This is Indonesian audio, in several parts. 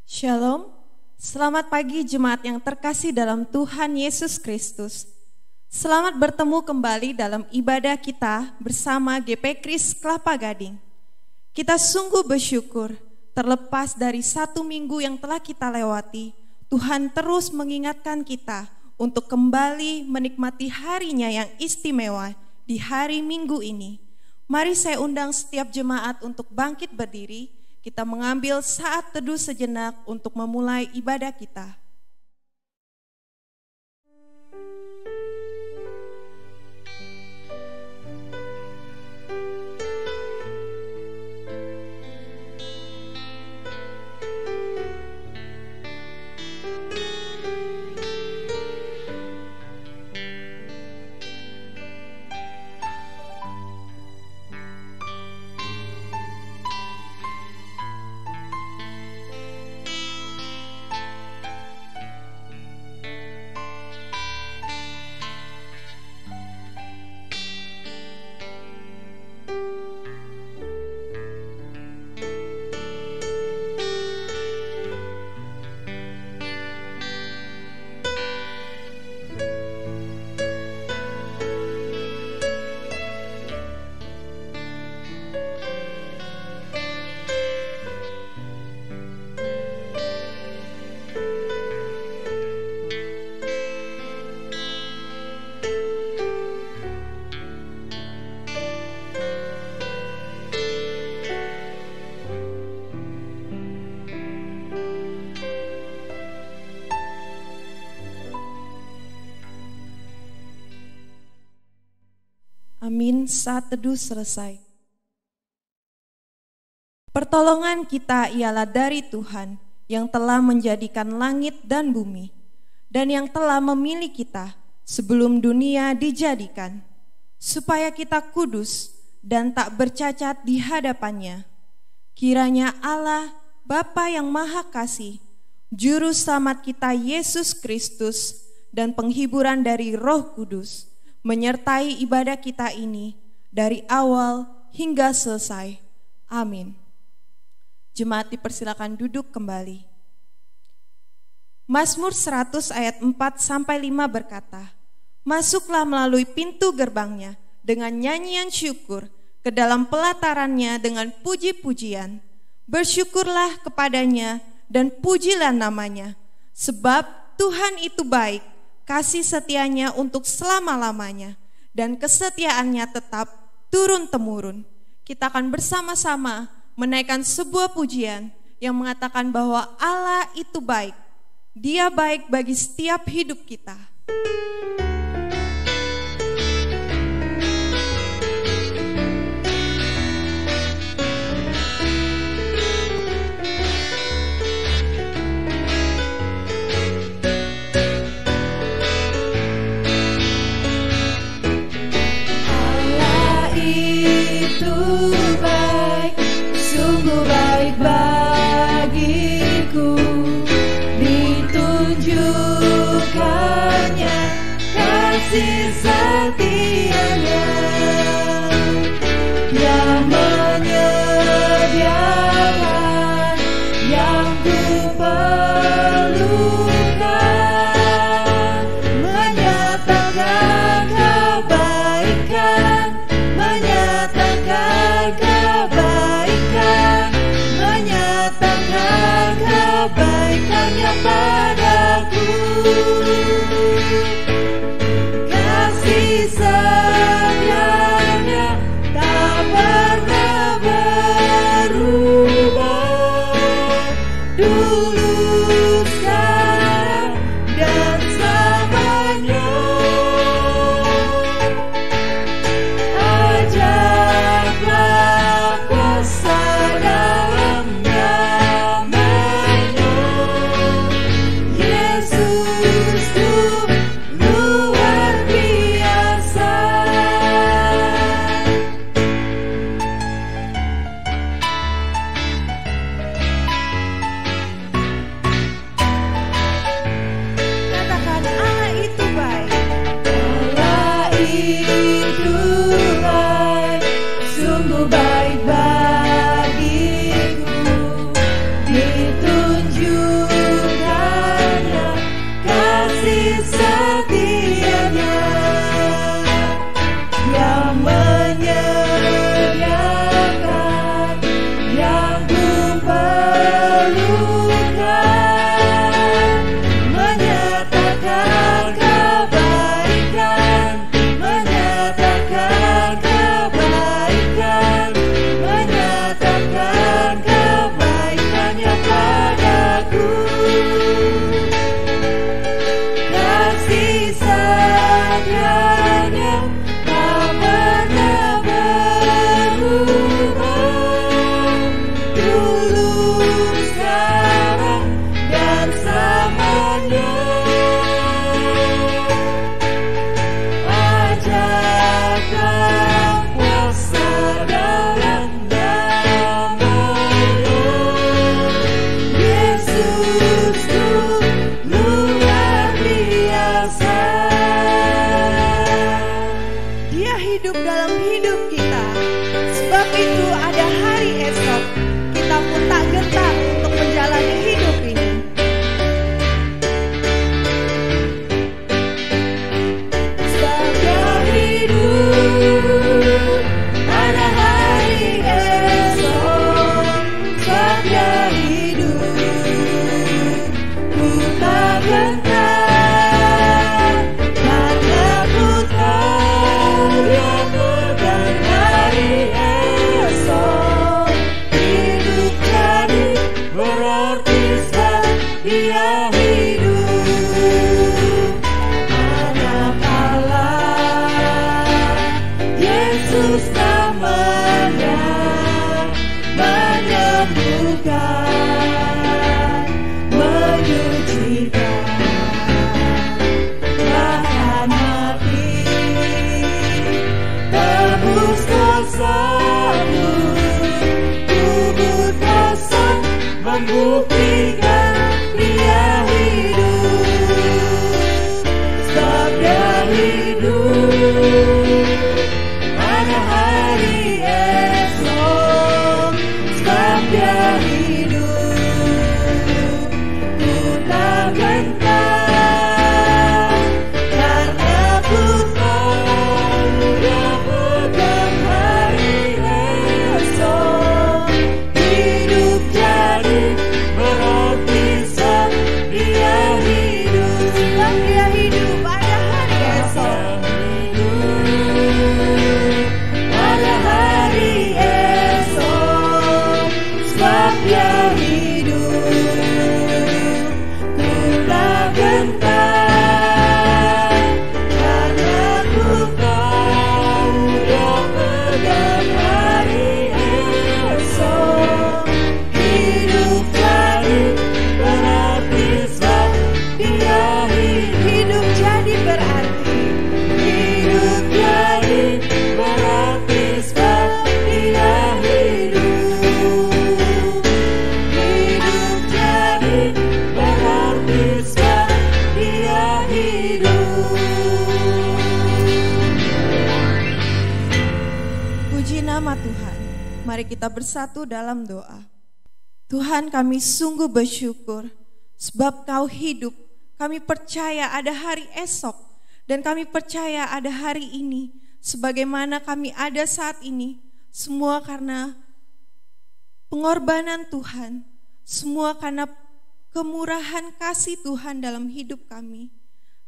Shalom, selamat pagi jemaat yang terkasih dalam Tuhan Yesus Kristus. Selamat bertemu kembali dalam ibadah kita bersama GP Kris Kelapa Gading. Kita sungguh bersyukur, terlepas dari 1 minggu yang telah kita lewati, Tuhan terus mengingatkan kita untuk kembali menikmati harinya yang istimewa di hari Minggu ini. Mari saya undang setiap jemaat untuk bangkit berdiri. Kita mengambil saat teduh sejenak untuk memulai ibadah kita. Amin, saat teduh selesai. Pertolongan kita ialah dari Tuhan yang telah menjadikan langit dan bumi, dan yang telah memilih kita sebelum dunia dijadikan, supaya kita kudus dan tak bercacat di hadapannya. Kiranya Allah, Bapa yang Maha Kasih, Juru Selamat kita Yesus Kristus, dan penghiburan dari Roh Kudus, menyertai ibadah kita ini dari awal hingga selesai. Amin. Jemaat dipersilakan duduk kembali. Mazmur 100 ayat 4-5 berkata, "Masuklah melalui pintu gerbangnya dengan nyanyian syukur, ke dalam pelatarannya dengan puji-pujian. Bersyukurlah kepadanya dan pujilah namanya, sebab Tuhan itu baik. Kasih setianya untuk selama-lamanya, dan kesetiaannya tetap turun-temurun." Kita akan bersama-sama menaikkan sebuah pujian yang mengatakan bahwa Allah itu baik. Dia baik bagi setiap hidup kita. Kasih setianya yang menyediakan yang ku perlukan, menyatakan kebaikan, menyatakan kebaikan, menyatakan kebaikannya padaku. Setianya tak pernah berubah, dulu, sekarang, dan selamanya. Ajaiblah kuasa dalam namanya, hidup kita. Sebab itu ada hari esok, kita pun tak gentar untuk menjalani hidup ini. Sabda hidup, ada hari esok. Sabda hidup, ku tak gentar, karena ku tahu Dia pegang hari esok. Hidup jadi berarti sebab Dia hidup. Anak Allah, Yesus namanya, menyembuhkan, menyucikan, tahan hati, tebus dosamu, kubur kosong, membuktikan Dia hidup. Sabda hidup, ada hari esok. Sabda hidup, ku tak gentar, karena ku tahu Dia pegang hari esok. Hidup jadi berarti sebab Dia hidup. Sebab Dia hidup, ada hari esok. Ada hari esok, sebab Dia hidup. Ku tak gentar, karena ku tahu Dia pegang hari esok. Hidup jadi berarti sebab Dia hidup. Hidup jadi berarti. Hidup jadi berarti sebab Dia hidup. Hidup jadi berarti sebab Dia hidup. Puji nama Tuhan. Mari kita bersatu dalam doa. Tuhan, kami sungguh bersyukur sebab Kau hidup. Kami percaya ada hari esok dan kami percaya ada hari ini. Sebagaimana kami ada saat ini, semua karena pengorbanan Tuhan, semua karena kemurahan kasih Tuhan dalam hidup kami.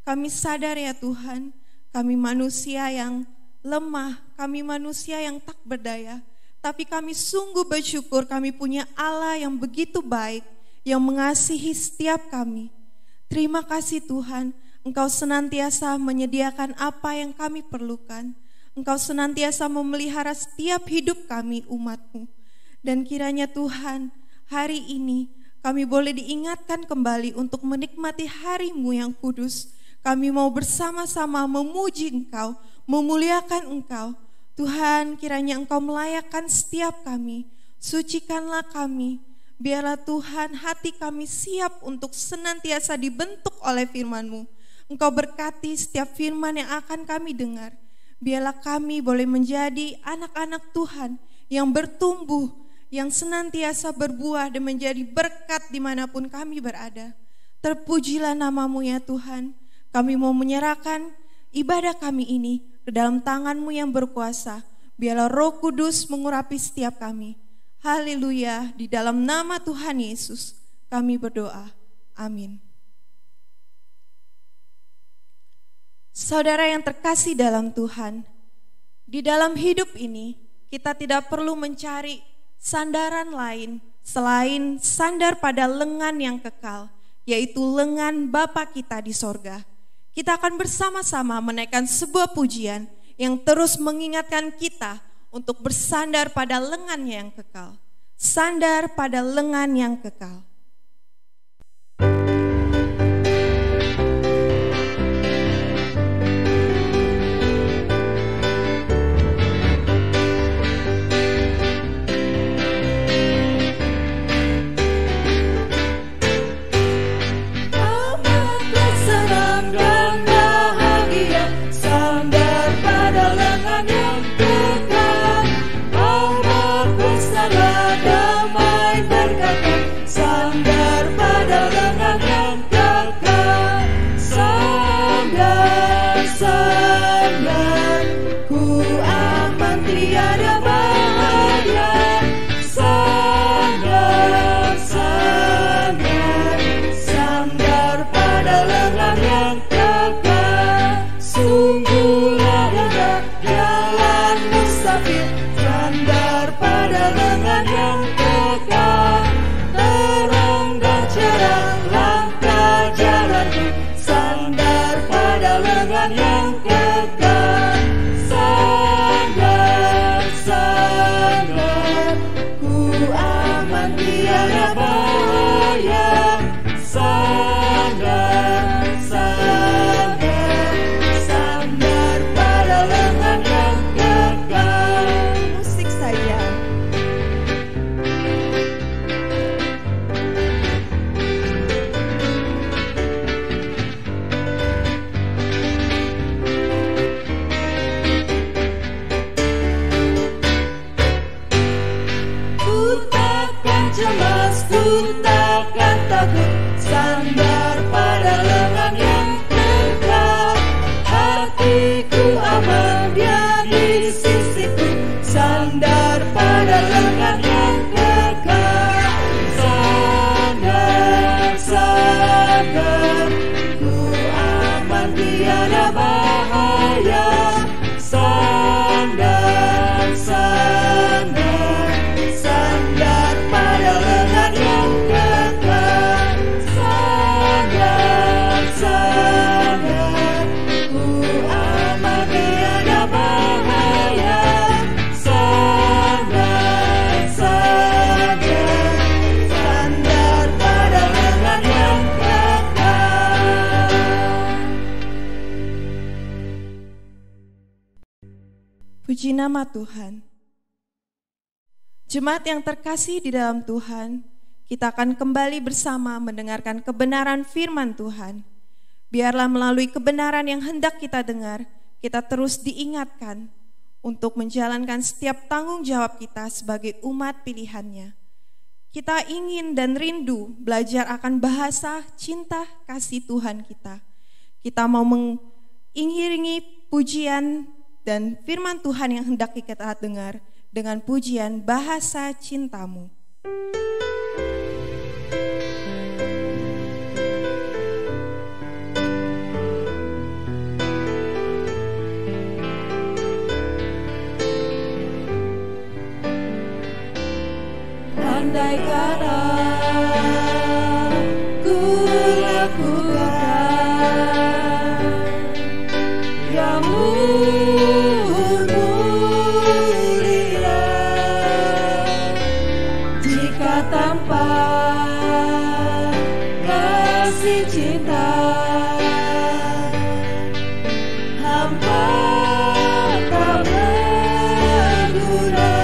Kami sadar ya Tuhan, kami manusia yang lemah, kami manusia yang tak berdaya. Tapi kami sungguh bersyukur kami punya Allah yang begitu baik, yang mengasihi setiap kami. Terima kasih Tuhan, Engkau senantiasa menyediakan apa yang kami perlukan. Engkau senantiasa memelihara setiap hidup kami umat-Mu. Dan kiranya Tuhan, hari ini kami boleh diingatkan kembali untuk menikmati hari-Mu yang kudus. Kami mau bersama-sama memuji Engkau, memuliakan Engkau. Tuhan, kiranya Engkau melayakkan setiap kami, sucikanlah kami. Biarlah Tuhan hati kami siap untuk senantiasa dibentuk oleh firman-Mu. Engkau berkati setiap firman yang akan kami dengar. Biarlah kami boleh menjadi anak-anak Tuhan yang bertumbuh, yang senantiasa berbuah dan menjadi berkat dimanapun kami berada. Terpujilah nama-Mu ya Tuhan. Kami mau menyerahkan ibadah kami ini ke dalam tangan-Mu yang berkuasa. Biarlah Roh Kudus mengurapi setiap kami. Haleluya, di dalam nama Tuhan Yesus kami berdoa. Amin. Saudara yang terkasih dalam Tuhan, di dalam hidup ini kita tidak perlu mencari sandaran lain selain sandar pada lengan yang kekal, yaitu lengan Bapa kita di sorga. Kita akan bersama-sama menaikkan sebuah pujian yang terus mengingatkan kita untuk bersandar pada lengan yang kekal. Sandar pada lengan yang kekal. Senang dan bahagia, sandar pada lengan yang kekal. musafir, sandar pada lengan yang kekal. Terang dan cerah langkah jalanku, sandar pada lengan yang kekal. Sandar, sandar, ku aman tiada bahaya. Sandar, sandar, sandar pada lengan yang kekal. Musik saja. Ku takkan cemas, ku takkan takut, sandar pada lengan yang kekal. Hatiku aman, dia di sisiku, sandar pada lengan yang kekal. Sandar, sandar, ku aman tiada bahaya. Sandar, sandar, sandar pada lengan yang kekal. Sandar, sandar, ku aman tiada bahaya. Sandar, sandar, sandar pada lengan yang kekal. Puji nama Tuhan. Jemaat yang terkasih di dalam Tuhan, kita akan kembali bersama mendengarkan kebenaran firman Tuhan. Biarlah melalui kebenaran yang hendak kita dengar, kita terus diingatkan untuk menjalankan setiap tanggung jawab kita sebagai umat pilihannya. Kita ingin dan rindu belajar akan bahasa cinta kasih Tuhan kita. Kita mau mengiringi pujian dan firman Tuhan yang hendak kita dengar dengan pujian bahasa cintamu. Andai kata ku lakukan yang mulia, jika tanpa kasih cinta hampa tak berguna.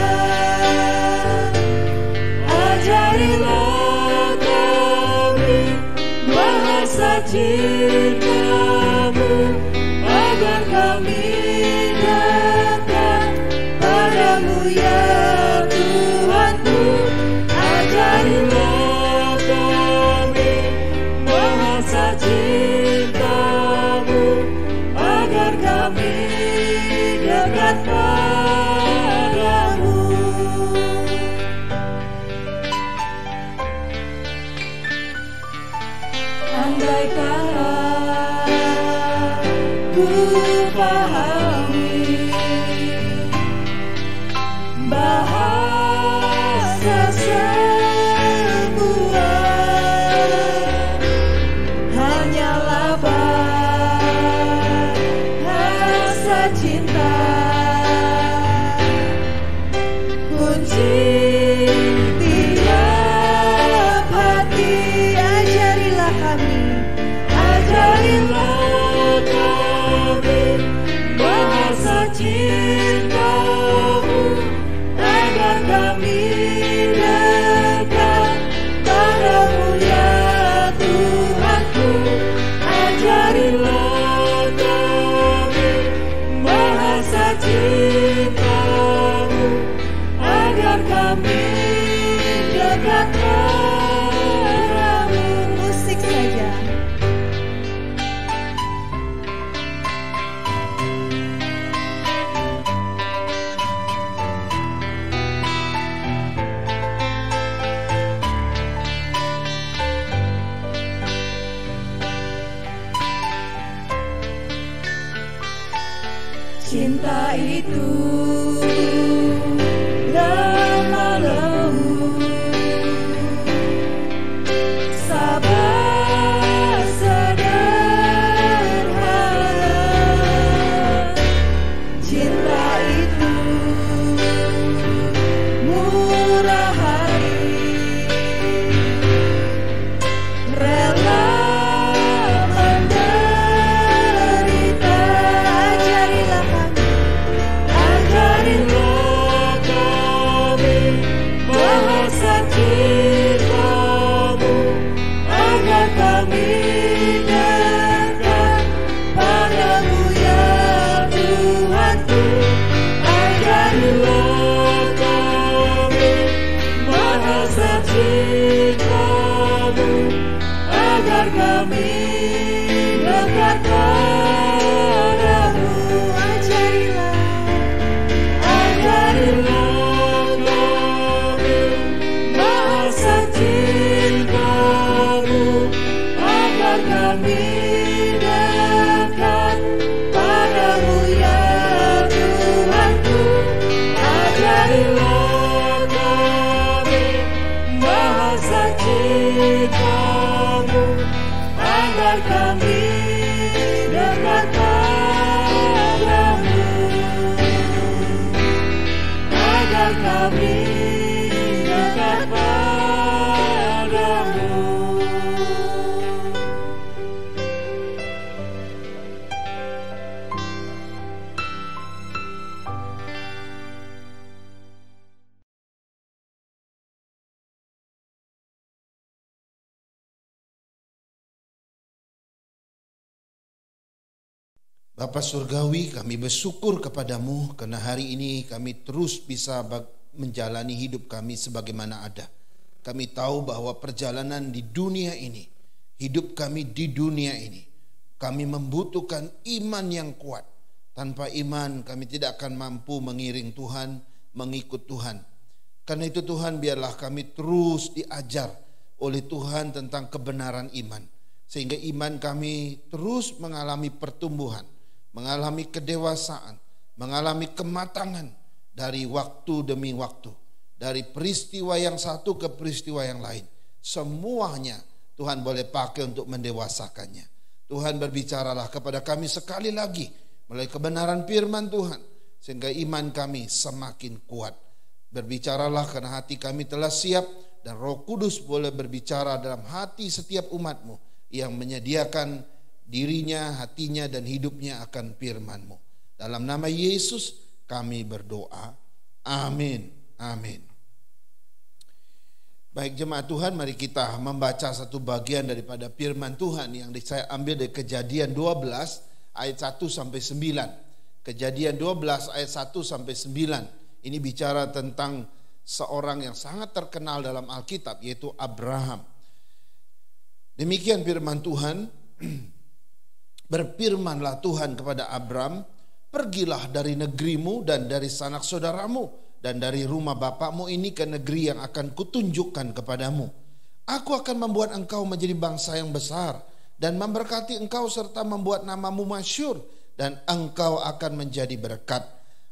Ajarilah kami bahasa cintamu, agar kami dekat padamu ya Tuhanku. Ajarilah kami bahasa cintamu, agar kami dekat padamu. Andai kata ku pahami bahasa semua hanyalah bahasa cinta, kunci tiap hati. Ajarilah kami bahasa cintamu, agar kami dekat padamu ya Tuhanku. Ajarilah kami bahasa cintamu, agar kami dekat padamu. Musik saja. Cinta itu agar kami dekat padamu. Bapa Surgawi, kami bersyukur kepadamu karena hari ini kami terus bisa menjalani hidup kami sebagaimana ada. Kami tahu bahwa perjalanan di dunia ini, hidup kami di dunia ini, kami membutuhkan iman yang kuat. Tanpa iman kami tidak akan mampu mengiring Tuhan, mengikut Tuhan. Karena itu Tuhan, biarlah kami terus diajar oleh Tuhan tentang kebenaran iman. Sehingga iman kami terus mengalami pertumbuhan, mengalami kedewasaan, mengalami kematangan dari waktu demi waktu, dari peristiwa yang satu ke peristiwa yang lain. Semuanya Tuhan boleh pakai untuk mendewasakannya. Tuhan, berbicaralah kepada kami sekali lagi melalui kebenaran firman Tuhan, sehingga iman kami semakin kuat. Berbicaralah karena hati kami telah siap, dan Roh Kudus boleh berbicara dalam hati setiap umat-Mu yang menyediakan dirinya, hatinya, dan hidupnya akan firman-Mu. Dalam nama Yesus kami berdoa. Amin. Amin. Baik jemaat Tuhan, mari kita membaca satu bagian daripada firman Tuhan yang saya ambil dari Kejadian 12 ayat 1 sampai 9. Kejadian 12 ayat 1 sampai 9. Ini bicara tentang seorang yang sangat terkenal dalam Alkitab, yaitu Abraham. Demikian firman Tuhan. Berfirmanlah Tuhan kepada Abram, pergilah dari negerimu dan dari sanak saudaramu dan dari rumah bapakmu ini ke negeri yang akan kutunjukkan kepadamu. Aku akan membuat engkau menjadi bangsa yang besar dan memberkati engkau serta membuat namamu masyhur, dan engkau akan menjadi berkat.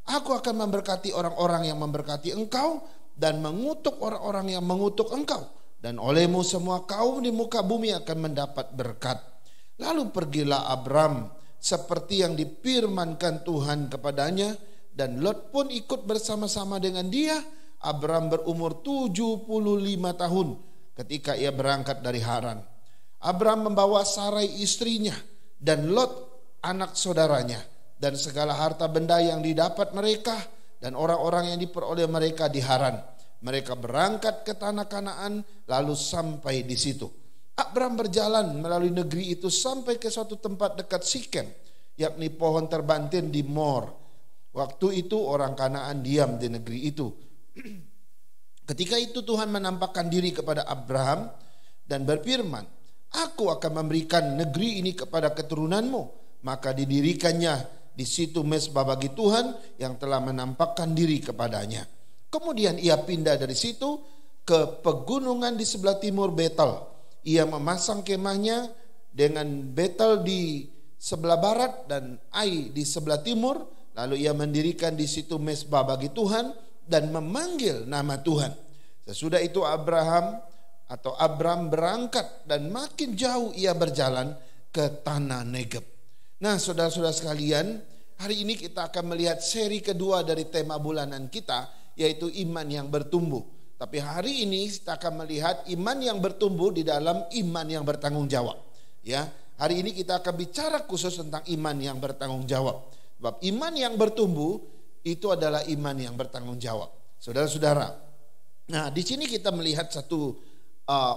Aku akan memberkati orang-orang yang memberkati engkau dan mengutuk orang-orang yang mengutuk engkau, dan olehmu semua kaum di muka bumi akan mendapat berkat. Lalu pergilah Abram seperti yang difirmankan Tuhan kepadanya, dan Lot pun ikut bersama-sama dengan dia. Abram berumur 75 tahun ketika ia berangkat dari Haran. Abram membawa Sarai istrinya dan Lot anak saudaranya dan segala harta benda yang didapat mereka dan orang-orang yang diperoleh mereka di Haran. Mereka berangkat ke tanah Kanaan lalu sampai di situ. Abram berjalan melalui negeri itu sampai ke suatu tempat dekat Sikem, yakni pohon terbantin di Mor. Waktu itu orang Kanaan diam di negeri itu. Ketika itu Tuhan menampakkan diri kepada Abraham dan berfirman, aku akan memberikan negeri ini kepada keturunanmu. Maka didirikannya di situ mezbah bagi Tuhan yang telah menampakkan diri kepadanya. Kemudian ia pindah dari situ ke pegunungan di sebelah timur Betel. Ia memasang kemahnya dengan Betel di sebelah barat dan Ai di sebelah timur. Lalu ia mendirikan di situ mezbah bagi Tuhan dan memanggil nama Tuhan. Sesudah itu Abram berangkat dan makin jauh ia berjalan ke tanah Negeb. Nah, saudara-saudara sekalian, hari ini kita akan melihat seri kedua dari tema bulanan kita, yaitu iman yang bertumbuh. Tapi hari ini kita akan melihat iman yang bertumbuh di dalam iman yang bertanggung jawab. Ya, hari ini kita akan bicara khusus tentang iman yang bertanggung jawab. Sebab iman yang bertumbuh itu adalah iman yang bertanggung jawab. Saudara-saudara, nah di sini kita melihat satu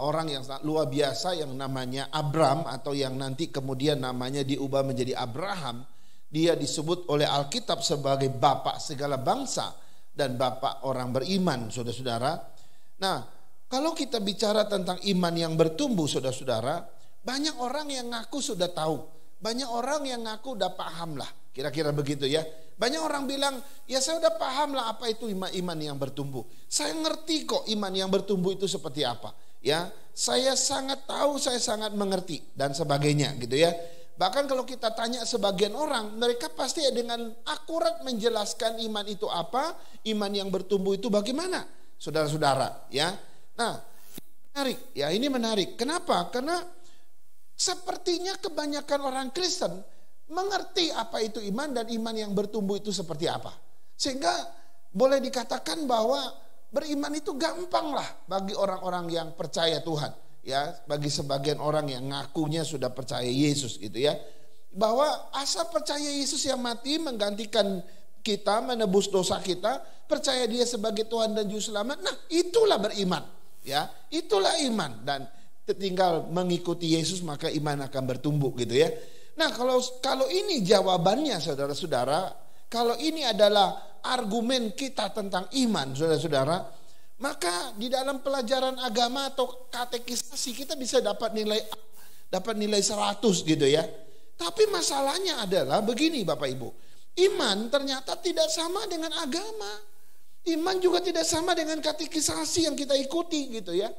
orang yang sangat luar biasa yang namanya Abram, atau yang nanti kemudian namanya diubah menjadi Abraham. Dia disebut oleh Alkitab sebagai bapak segala bangsa dan bapak orang beriman, saudara-saudara. Nah, kalau kita bicara tentang iman yang bertumbuh, saudara-saudara, banyak orang yang ngaku sudah tahu, banyak orang yang ngaku udah paham lah, kira-kira begitu ya. Banyak orang bilang, ya saya udah paham lah apa itu iman yang bertumbuh. Saya ngerti kok iman yang bertumbuh itu seperti apa. Ya, saya sangat tahu, saya sangat mengerti dan sebagainya gitu ya. Bahkan kalau kita tanya sebagian orang, mereka pasti dengan akurat menjelaskan iman itu apa, iman yang bertumbuh itu bagaimana, saudara-saudara ya. Nah, menarik ya, ini menarik. Kenapa? Karena sepertinya kebanyakan orang Kristen mengerti apa itu iman dan iman yang bertumbuh itu seperti apa. Sehingga boleh dikatakan bahwa beriman itu gampang lah bagi orang-orang yang percaya Tuhan. Ya, bagi sebagian orang yang ngakunya sudah percaya Yesus gitu ya. Bahwa asal percaya Yesus yang mati menggantikan kita, menebus dosa kita, percaya Dia sebagai Tuhan dan Juru Selamat. Nah, itulah beriman. Ya, itulah iman, dan tinggal mengikuti Yesus maka iman akan bertumbuh gitu ya. Nah, kalau ini jawabannya saudara-saudara, kalau ini adalah argumen kita tentang iman saudara-saudara, maka di dalam pelajaran agama atau katekisasi kita bisa dapat nilai 100 gitu ya. Tapi masalahnya adalah begini Bapak Ibu, iman ternyata tidak sama dengan agama. Iman juga tidak sama dengan katekisasi yang kita ikuti gitu ya.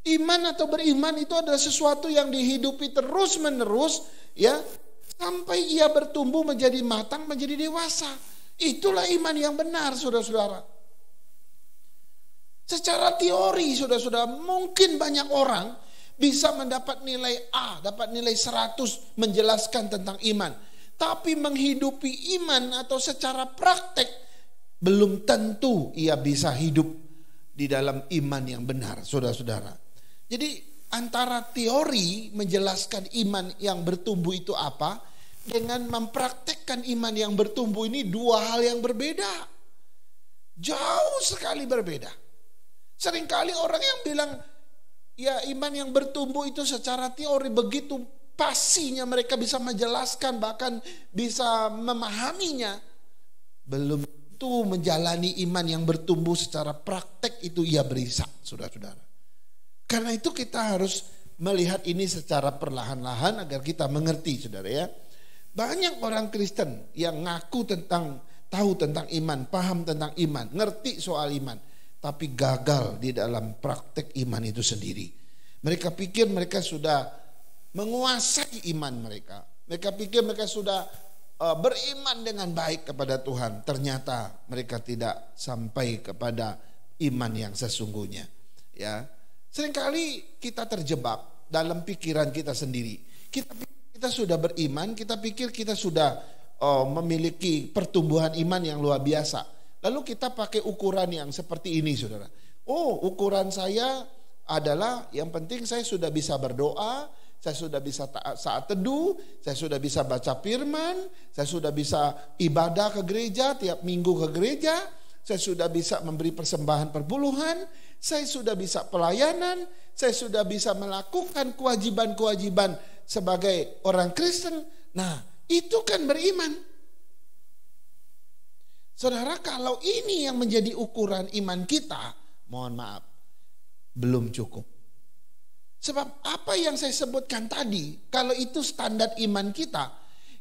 Iman atau beriman itu adalah sesuatu yang dihidupi terus menerus ya, sampai ia bertumbuh menjadi matang, menjadi dewasa. Itulah iman yang benar saudara-saudara. Secara teori saudara-saudara, mungkin banyak orang bisa mendapat nilai A, dapat nilai 100 menjelaskan tentang iman. Tapi menghidupi iman atau secara praktek belum tentu ia bisa hidup di dalam iman yang benar, saudara-saudara. Jadi antara teori menjelaskan iman yang bertumbuh itu apa, dengan mempraktekkan iman yang bertumbuh ini dua hal yang berbeda. Jauh sekali berbeda. Seringkali orang yang bilang, ya iman yang bertumbuh itu secara teori begitu pastinya mereka bisa menjelaskan, bahkan bisa memahaminya, belum itu menjalani iman yang bertumbuh secara praktek itu ia berisa, saudara-saudara. Karena itu kita harus melihat ini secara perlahan-lahan agar kita mengerti, saudara ya. Banyak orang Kristen yang ngaku tahu tentang iman, paham tentang iman, ngerti soal iman, tapi gagal di dalam praktek iman itu sendiri. Mereka pikir mereka sudah menguasai iman mereka. Mereka pikir mereka sudah beriman dengan baik kepada Tuhan. Ternyata mereka tidak sampai kepada iman yang sesungguhnya. Ya, seringkali kita terjebak dalam pikiran kita sendiri. Kita sudah beriman, kita pikir kita sudah memiliki pertumbuhan iman yang luar biasa. Lalu kita pakai ukuran yang seperti ini, saudara. Oh, ukuran saya adalah yang penting saya sudah bisa berdoa, saya sudah bisa saat teduh, saya sudah bisa baca firman, saya sudah bisa ibadah ke gereja, tiap minggu ke gereja, saya sudah bisa memberi persembahan perpuluhan, saya sudah bisa pelayanan, saya sudah bisa melakukan kewajiban-kewajiban sebagai orang Kristen. Nah, itu kan beriman. Saudara, kalau ini yang menjadi ukuran iman kita, mohon maaf, belum cukup. Sebab apa yang saya sebutkan tadi, kalau itu standar iman kita,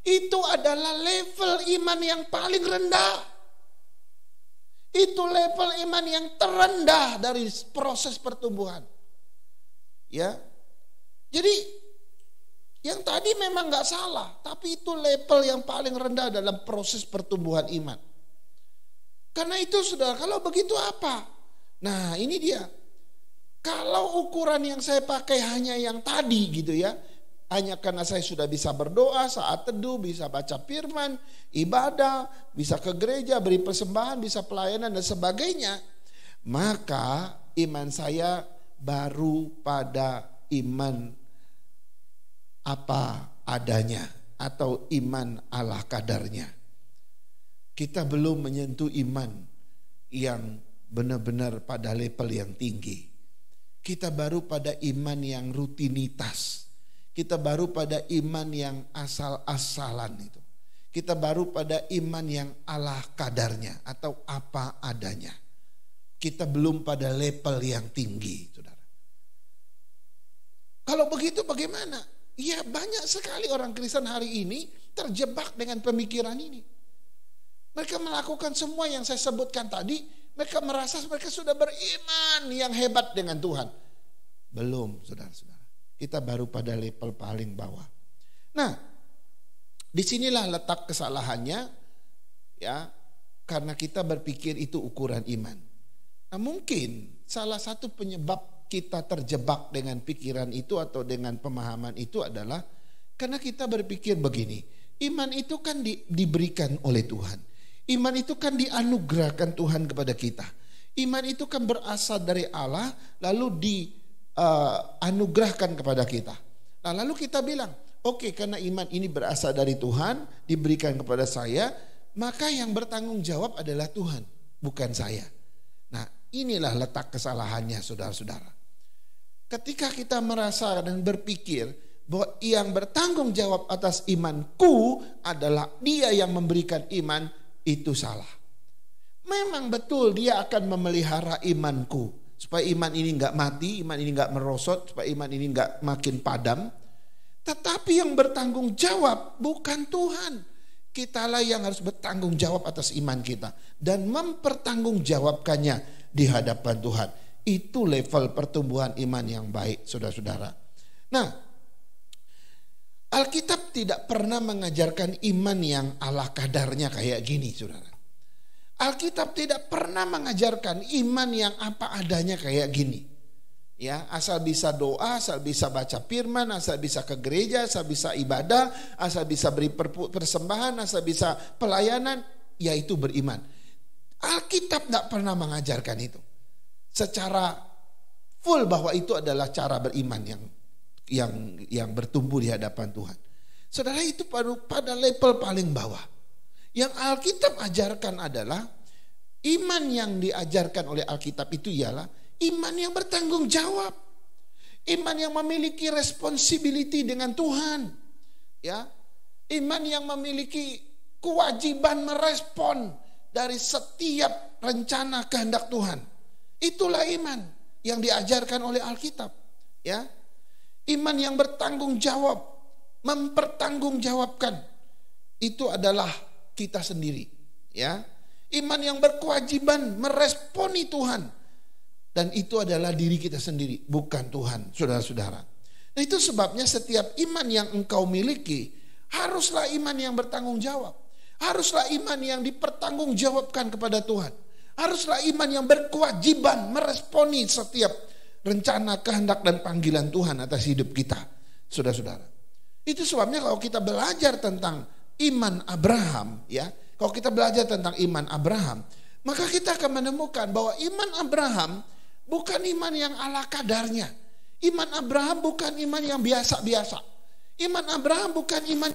itu adalah level iman yang paling rendah. Itu level iman yang terendah dari proses pertumbuhan. Ya, jadi yang tadi memang nggak salah, tapi itu level yang paling rendah dalam proses pertumbuhan iman. Karena itu saudara, kalau begitu apa? Nah ini dia. Kalau ukuran yang saya pakai hanya yang tadi gitu ya, hanya karena saya sudah bisa berdoa saat teduh, bisa baca firman, ibadah, bisa ke gereja, beri persembahan, bisa pelayanan dan sebagainya, maka iman saya baru pada iman apa adanya atau iman ala kadarnya. Kita belum menyentuh iman yang benar-benar pada level yang tinggi. Kita baru pada iman yang rutinitas. Kita baru pada iman yang asal-asalan itu. Kita baru pada iman yang ala kadarnya atau apa adanya. Kita belum pada level yang tinggi, saudara. Kalau begitu bagaimana? Ya banyak sekali orang Kristen hari ini terjebak dengan pemikiran ini. Mereka melakukan semua yang saya sebutkan tadi. Mereka merasa mereka sudah beriman yang hebat dengan Tuhan. Belum, saudara-saudara. Kita baru pada level paling bawah. Nah, disinilah letak kesalahannya, ya, karena kita berpikir itu ukuran iman. Nah, mungkin salah satu penyebab kita terjebak dengan pikiran itu atau dengan pemahaman itu adalah karena kita berpikir begini, iman itu kan diberikan oleh Tuhan. Iman itu kan dianugerahkan Tuhan kepada kita. Iman itu kan berasal dari Allah lalu dianugerahkan kepada kita. Nah, lalu kita bilang, oke, karena iman ini berasal dari Tuhan, diberikan kepada saya, maka yang bertanggung jawab adalah Tuhan, bukan saya. Nah, inilah letak kesalahannya, saudara-saudara. Ketika kita merasa dan berpikir bahwa yang bertanggung jawab atas imanku adalah dia yang memberikan iman, itu salah. Memang betul dia akan memelihara imanku supaya iman ini enggak mati, iman ini enggak merosot, supaya iman ini enggak makin padam. Tetapi yang bertanggung jawab bukan Tuhan. Kitalah yang harus bertanggung jawab atas iman kita dan mempertanggungjawabkannya di hadapan Tuhan. Itu level pertumbuhan iman yang baik, saudara-saudara. Nah, Alkitab tidak pernah mengajarkan iman yang ala kadarnya kayak gini, saudara. Alkitab tidak pernah mengajarkan iman yang apa adanya kayak gini. Ya, asal bisa doa, asal bisa baca firman, asal bisa ke gereja, asal bisa ibadah, asal bisa beri persembahan, asal bisa pelayanan, yaitu beriman. Alkitab tidak pernah mengajarkan itu secara full bahwa itu adalah cara beriman yang bertumbuh di hadapan Tuhan. Saudara, itu pada level paling bawah. Yang Alkitab ajarkan adalah iman yang diajarkan oleh Alkitab itu ialah iman yang bertanggung jawab. Iman yang memiliki responsibility dengan Tuhan. Ya. Iman yang memiliki kewajiban merespon dari setiap rencana kehendak Tuhan. Itulah iman yang diajarkan oleh Alkitab. Ya. Iman yang bertanggung jawab, mempertanggungjawabkan. Itu adalah kita sendiri, ya. Iman yang berkewajiban meresponi Tuhan, dan itu adalah diri kita sendiri, bukan Tuhan, saudara-saudara. Nah, itu sebabnya setiap iman yang engkau miliki haruslah iman yang bertanggung jawab, haruslah iman yang dipertanggungjawabkan kepada Tuhan, haruslah iman yang berkewajiban meresponi setiap rencana, kehendak dan panggilan Tuhan atas hidup kita, saudara-saudara. Itu sebabnya kalau kita belajar tentang iman Abraham, ya, kalau kita belajar tentang iman Abraham, maka kita akan menemukan bahwa iman Abraham bukan iman yang ala kadarnya. Iman Abraham bukan iman yang biasa-biasa. Iman Abraham bukan iman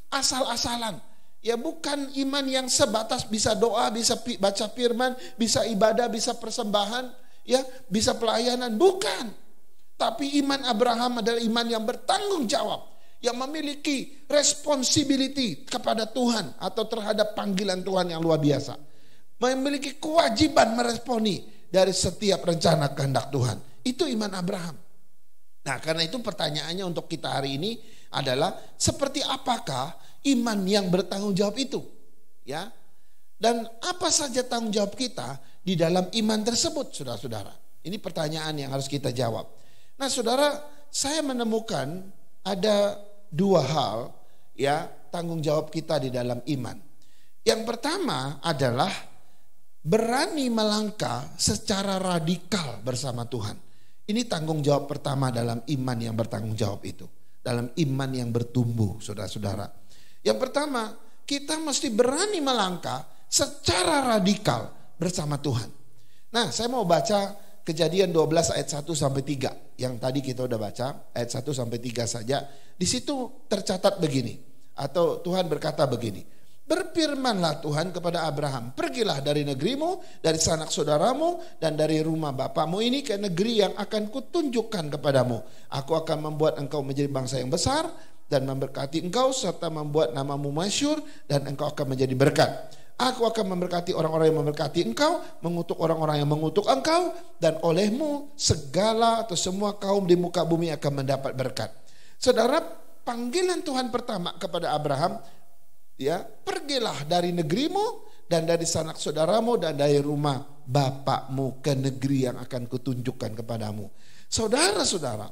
asal-asalan. Ya, bukan iman yang sebatas bisa doa, bisa baca firman, bisa ibadah, bisa persembahan, ya, bisa pelayanan, bukan. Tapi iman Abraham adalah iman yang bertanggung jawab, yang memiliki responsibility kepada Tuhan atau terhadap panggilan Tuhan yang luar biasa. Memiliki kewajiban meresponi dari setiap rencana kehendak Tuhan. Itu iman Abraham. Nah, karena itu pertanyaannya untuk kita hari ini adalah seperti apakah iman yang bertanggung jawab itu? Ya. Dan apa saja tanggung jawab kita di dalam iman tersebut, saudara-saudara? Ini pertanyaan yang harus kita jawab. Nah, saudara, saya menemukan ada dua hal, ya, tanggung jawab kita di dalam iman. Yang pertama adalah berani melangkah secara radikal bersama Tuhan. Ini tanggung jawab pertama dalam iman yang bertanggung jawab itu. Dalam iman yang bertumbuh, saudara-saudara. Yang pertama, kita mesti berani melangkah secara radikal bersama Tuhan. Nah, saya mau baca Kejadian 12 ayat 1 sampai 3 yang tadi kita udah baca, ayat 1 sampai 3 saja. Di situ tercatat begini, atau Tuhan berkata begini. Berfirmanlah Tuhan kepada Abraham, pergilah dari negerimu, dari sanak saudaramu, dan dari rumah bapakmu ini ke negeri yang akan kutunjukkan kepadamu. Aku akan membuat engkau menjadi bangsa yang besar dan memberkati engkau serta membuat namamu masyhur dan engkau akan menjadi berkat. Aku akan memberkati orang-orang yang memberkati engkau, mengutuk orang-orang yang mengutuk engkau, dan olehmu segala atau semua kaum di muka bumi akan mendapat berkat. Saudara, panggilan Tuhan pertama kepada Abraham, ya, pergilah dari negerimu dan dari sanak saudaramu dan dari rumah bapakmu ke negeri yang akan kutunjukkan kepadamu. Saudara-saudara,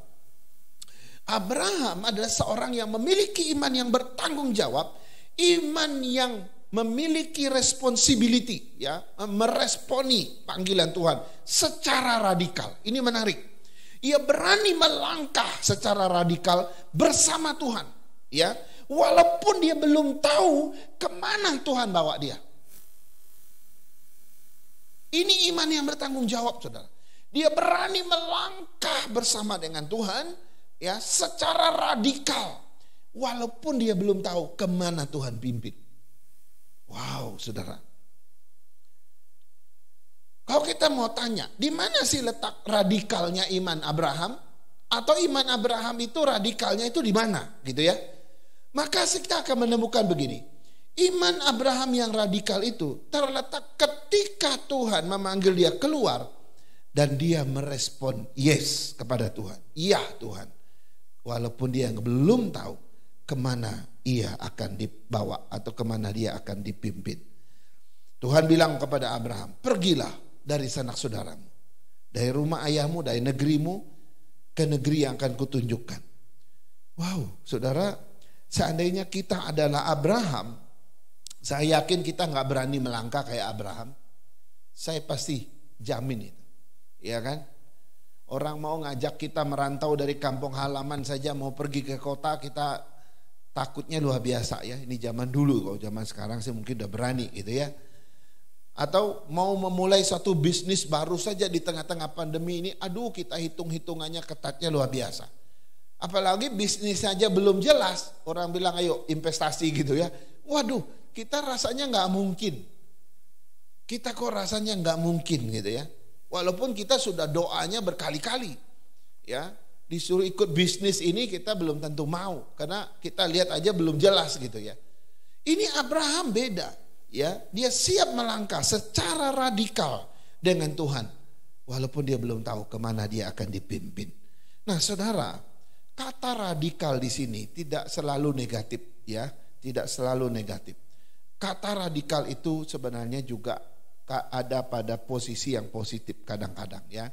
Abraham adalah seorang yang memiliki iman yang bertanggung jawab, iman yang memiliki responsibility, ya, meresponi panggilan Tuhan secara radikal. Ini menarik. Ia berani melangkah secara radikal bersama Tuhan, ya, walaupun dia belum tahu kemana Tuhan bawa dia. Ini iman yang bertanggung jawab, saudara. Dia berani melangkah bersama dengan Tuhan ya secara radikal. Walaupun dia belum tahu kemana Tuhan pimpin. Wow, saudara. Kalau kita mau tanya, di mana sih letak radikalnya iman Abraham? Atau iman Abraham itu radikalnya itu di mana? Gitu ya. Maka kita akan menemukan begini. Iman Abraham yang radikal itu terletak ketika Tuhan memanggil dia keluar dan dia merespon yes kepada Tuhan. Iya Tuhan. Walaupun dia belum tahu kemana ia akan dibawa atau kemana dia akan dipimpin. Tuhan bilang kepada Abraham, pergilah dari sanak saudaramu, dari rumah ayahmu, dari negerimu, ke negeri yang akan kutunjukkan. Wow, saudara, seandainya kita adalah Abraham, saya yakin kita nggak berani melangkah kayak Abraham. Saya pasti jamin itu, ya kan? Orang mau ngajak kita merantau dari kampung halaman saja, mau pergi ke kota, kita takutnya luar biasa ya. Ini zaman dulu, kalau zaman sekarang sih mungkin udah berani gitu ya. Atau mau memulai suatu bisnis baru saja di tengah-tengah pandemi ini, aduh kita hitung-hitungannya ketatnya luar biasa. Apalagi bisnis saja belum jelas, orang bilang ayo investasi gitu ya. Waduh, kita rasanya nggak mungkin. Kita kok rasanya nggak mungkin gitu ya. Walaupun kita sudah doanya berkali-kali, ya disuruh ikut bisnis ini kita belum tentu mau, karena kita lihat aja belum jelas gitu ya. Ini Abraham beda, ya dia siap melangkah secara radikal dengan Tuhan, walaupun dia belum tahu kemana dia akan dipimpin. Nah, saudara, kata radikal di sini tidak selalu negatif, ya, tidak selalu negatif. Kata radikal itu sebenarnya juga ada pada posisi yang positif kadang-kadang ya.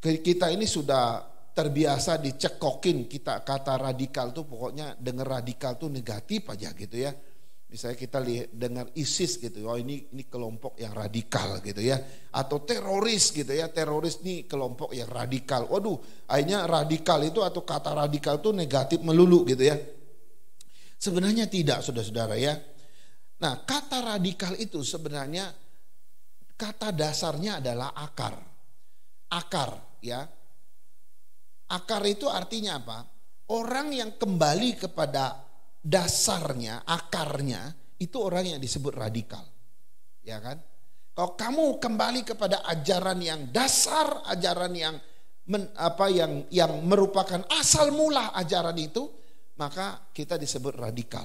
Kita ini sudah terbiasa dicekokin kita kata radikal tuh pokoknya dengar radikal tuh negatif aja gitu ya. Misalnya kita dengar ISIS gitu, oh ini kelompok yang radikal gitu ya. Atau teroris gitu ya, teroris nih kelompok yang radikal. Waduh, akhirnya radikal itu atau kata radikal tuh negatif melulu gitu ya. Sebenarnya tidak, saudara-saudara ya. Nah, kata radikal itu sebenarnya kata dasarnya adalah akar. Akar ya. Akar itu artinya apa? Orang yang kembali kepada dasarnya, akarnya, itu orang yang disebut radikal. Ya kan? Kalau kamu kembali kepada ajaran yang dasar, ajaran yang yang merupakan asal mula ajaran itu, maka kita disebut radikal.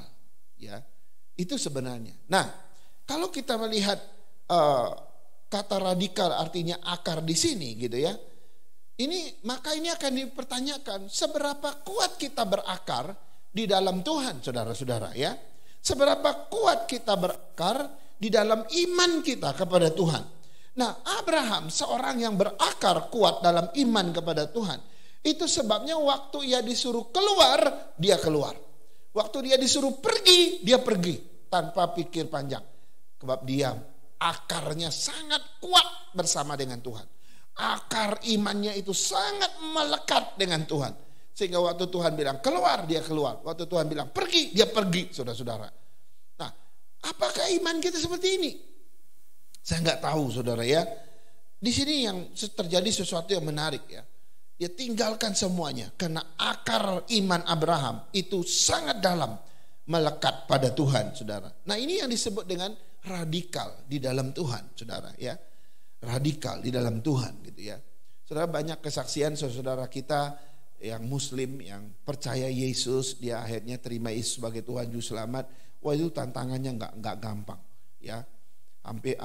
Ya. Itu sebenarnya. Nah, kalau kita melihat kata radikal artinya akar di sini gitu ya. Maka ini akan dipertanyakan seberapa kuat kita berakar di dalam Tuhan, saudara-saudara ya. Seberapa kuat kita berakar di dalam iman kita kepada Tuhan. Nah, Abraham seorang yang berakar kuat dalam iman kepada Tuhan. Itu sebabnya waktu ia disuruh keluar, dia keluar. Waktu dia disuruh pergi, dia pergi tanpa pikir panjang. Sebab dia akarnya sangat kuat bersama dengan Tuhan. Akar imannya itu sangat melekat dengan Tuhan. Sehingga waktu Tuhan bilang keluar, dia keluar. Waktu Tuhan bilang pergi, dia pergi, saudara-saudara. Nah, apakah iman kita seperti ini? Saya nggak tahu, saudara ya. Di sini yang terjadi sesuatu yang menarik ya. Dia tinggalkan semuanya karena akar iman Abraham itu sangat dalam, melekat pada Tuhan, saudara. Nah, ini yang disebut dengan radikal di dalam Tuhan, saudara ya. Radikal di dalam Tuhan gitu ya. Saudara, banyak kesaksian saudara kita yang muslim yang percaya Yesus, dia akhirnya terima Yesus sebagai Tuhan juru selamat. Wah, itu tantangannya nggak gampang ya. Hampir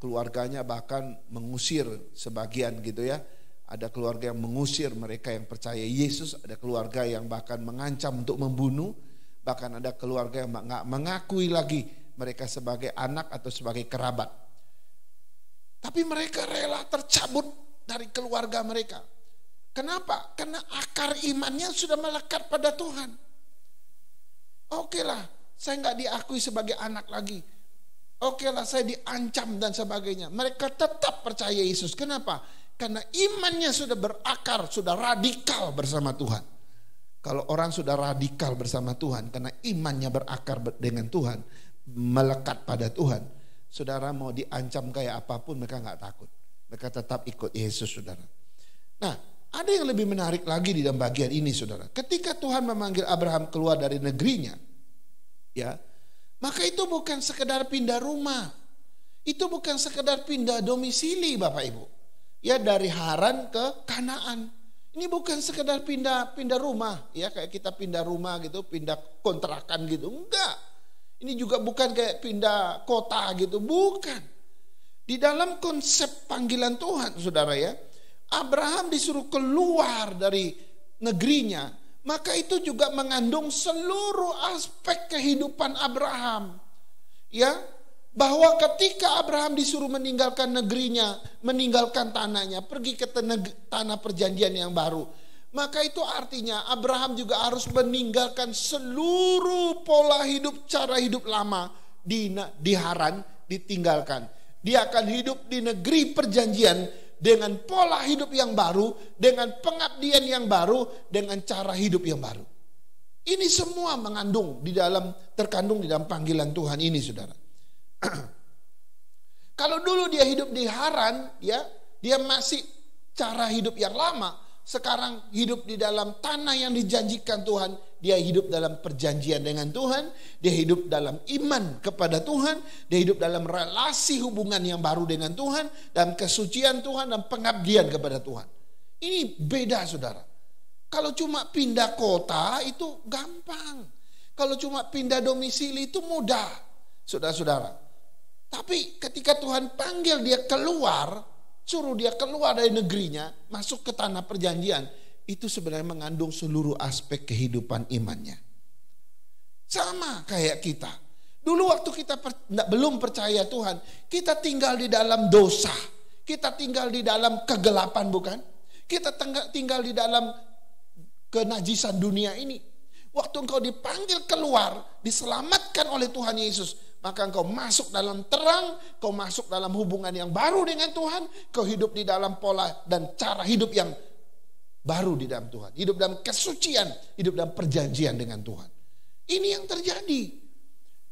keluarganya bahkan mengusir sebagian gitu ya. Ada keluarga yang mengusir mereka yang percaya Yesus, ada keluarga yang bahkan mengancam untuk membunuh, bahkan ada keluarga yang nggak mengakui lagi mereka sebagai anak atau sebagai kerabat. Tapi mereka rela tercabut dari keluarga mereka. Kenapa? Karena akar imannya sudah melekat pada Tuhan. Oke lah, saya nggak diakui sebagai anak lagi. Oke lah, saya diancam dan sebagainya. Mereka tetap percaya Yesus. Kenapa? Karena imannya sudah berakar, sudah radikal bersama Tuhan. Kalau orang sudah radikal bersama Tuhan, karena imannya berakar dengan Tuhan, melekat pada Tuhan, saudara mau diancam kayak apapun mereka nggak takut. Mereka tetap ikut Yesus, saudara. Nah, ada yang lebih menarik lagi di dalam bagian ini, saudara. Ketika Tuhan memanggil Abraham keluar dari negerinya, ya, maka itu bukan sekedar pindah rumah. Itu bukan sekedar pindah domisili, Bapak Ibu. Ya, dari Haran ke Kanaan. Ini bukan sekedar pindah rumah, ya, kayak kita pindah rumah gitu, pindah kontrakan gitu. Enggak. Ini juga bukan kayak pindah kota gitu, bukan. Di dalam konsep panggilan Tuhan, saudara ya, Abraham disuruh keluar dari negerinya, maka itu juga mengandung seluruh aspek kehidupan Abraham. Ya, bahwa ketika Abraham disuruh meninggalkan negerinya, meninggalkan tanahnya, pergi ke tanah perjanjian yang baru, maka itu artinya Abraham juga harus meninggalkan seluruh pola hidup, cara hidup lama di Haran, ditinggalkan. Dia akan hidup di negeri perjanjian dengan pola hidup yang baru, dengan pengabdian yang baru, dengan cara hidup yang baru. Ini semua terkandung di dalam panggilan Tuhan ini, saudara. Kalau dulu dia hidup di Haran, ya, dia masih cara hidup yang lama. Sekarang hidup di dalam tanah yang dijanjikan Tuhan. Dia hidup dalam perjanjian dengan Tuhan. Dia hidup dalam iman kepada Tuhan. Dia hidup dalam relasi hubungan yang baru dengan Tuhan. Dalam kesucian Tuhan dan pengabdian kepada Tuhan. Ini beda, saudara. Kalau cuma pindah kota itu gampang. Kalau cuma pindah domisili itu mudah, saudara-saudara. Tapi ketika Tuhan panggil dia keluar, suruh dia keluar dari negerinya, masuk ke tanah perjanjian, itu sebenarnya mengandung seluruh aspek kehidupan imannya. Sama kayak kita. Dulu waktu kita belum percaya Tuhan, kita tinggal di dalam dosa. Kita tinggal di dalam kegelapan, bukan? Kita tinggal di dalam kenajisan dunia ini. Waktu engkau dipanggil keluar, diselamatkan oleh Tuhan Yesus, maka engkau masuk dalam terang, kau masuk dalam hubungan yang baru dengan Tuhan, kau hidup di dalam pola dan cara hidup yang baru di dalam Tuhan. Hidup dalam kesucian, hidup dalam perjanjian dengan Tuhan. Ini yang terjadi.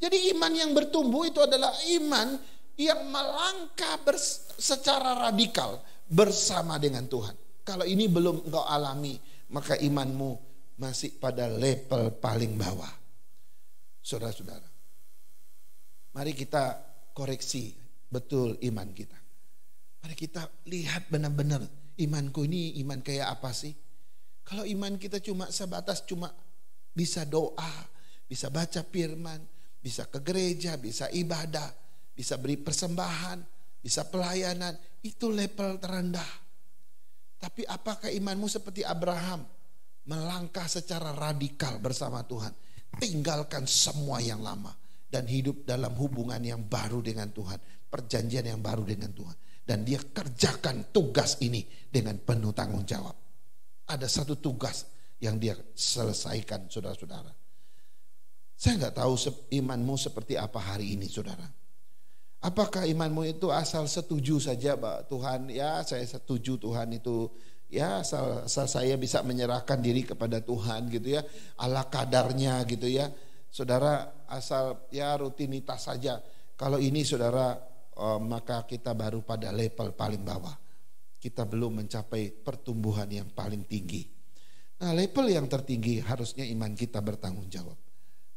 Jadi iman yang bertumbuh itu adalah iman yang melangkah secara radikal bersama dengan Tuhan. Kalau ini belum engkau alami, maka imanmu masih pada level paling bawah. Saudara-saudara, mari kita koreksi betul iman kita. Mari kita lihat benar-benar imanku ini iman kayak apa sih? Kalau iman kita cuma sebatas bisa doa, bisa baca firman, bisa ke gereja, bisa ibadah, bisa beri persembahan, bisa pelayanan, itu level terendah. Tapi apakah imanmu seperti Abraham? Melangkah secara radikal bersama Tuhan. Tinggalkan semua yang lama. Dan hidup dalam hubungan yang baru dengan Tuhan. Perjanjian yang baru dengan Tuhan. Dan dia kerjakan tugas ini dengan penuh tanggung jawab. Ada satu tugas yang dia selesaikan, saudara-saudara. Saya nggak tahu imanmu seperti apa hari ini, saudara. Apakah imanmu itu asal setuju saja, Tuhan, ya saya setuju Tuhan itu, ya asal saya bisa menyerahkan diri kepada Tuhan gitu ya, ala kadarnya gitu ya. Saudara, asal ya rutinitas saja. Kalau ini saudara, maka kita baru pada level paling bawah. Kita belum mencapai pertumbuhan yang paling tinggi. Nah, level yang tertinggi harusnya iman kita bertanggung jawab.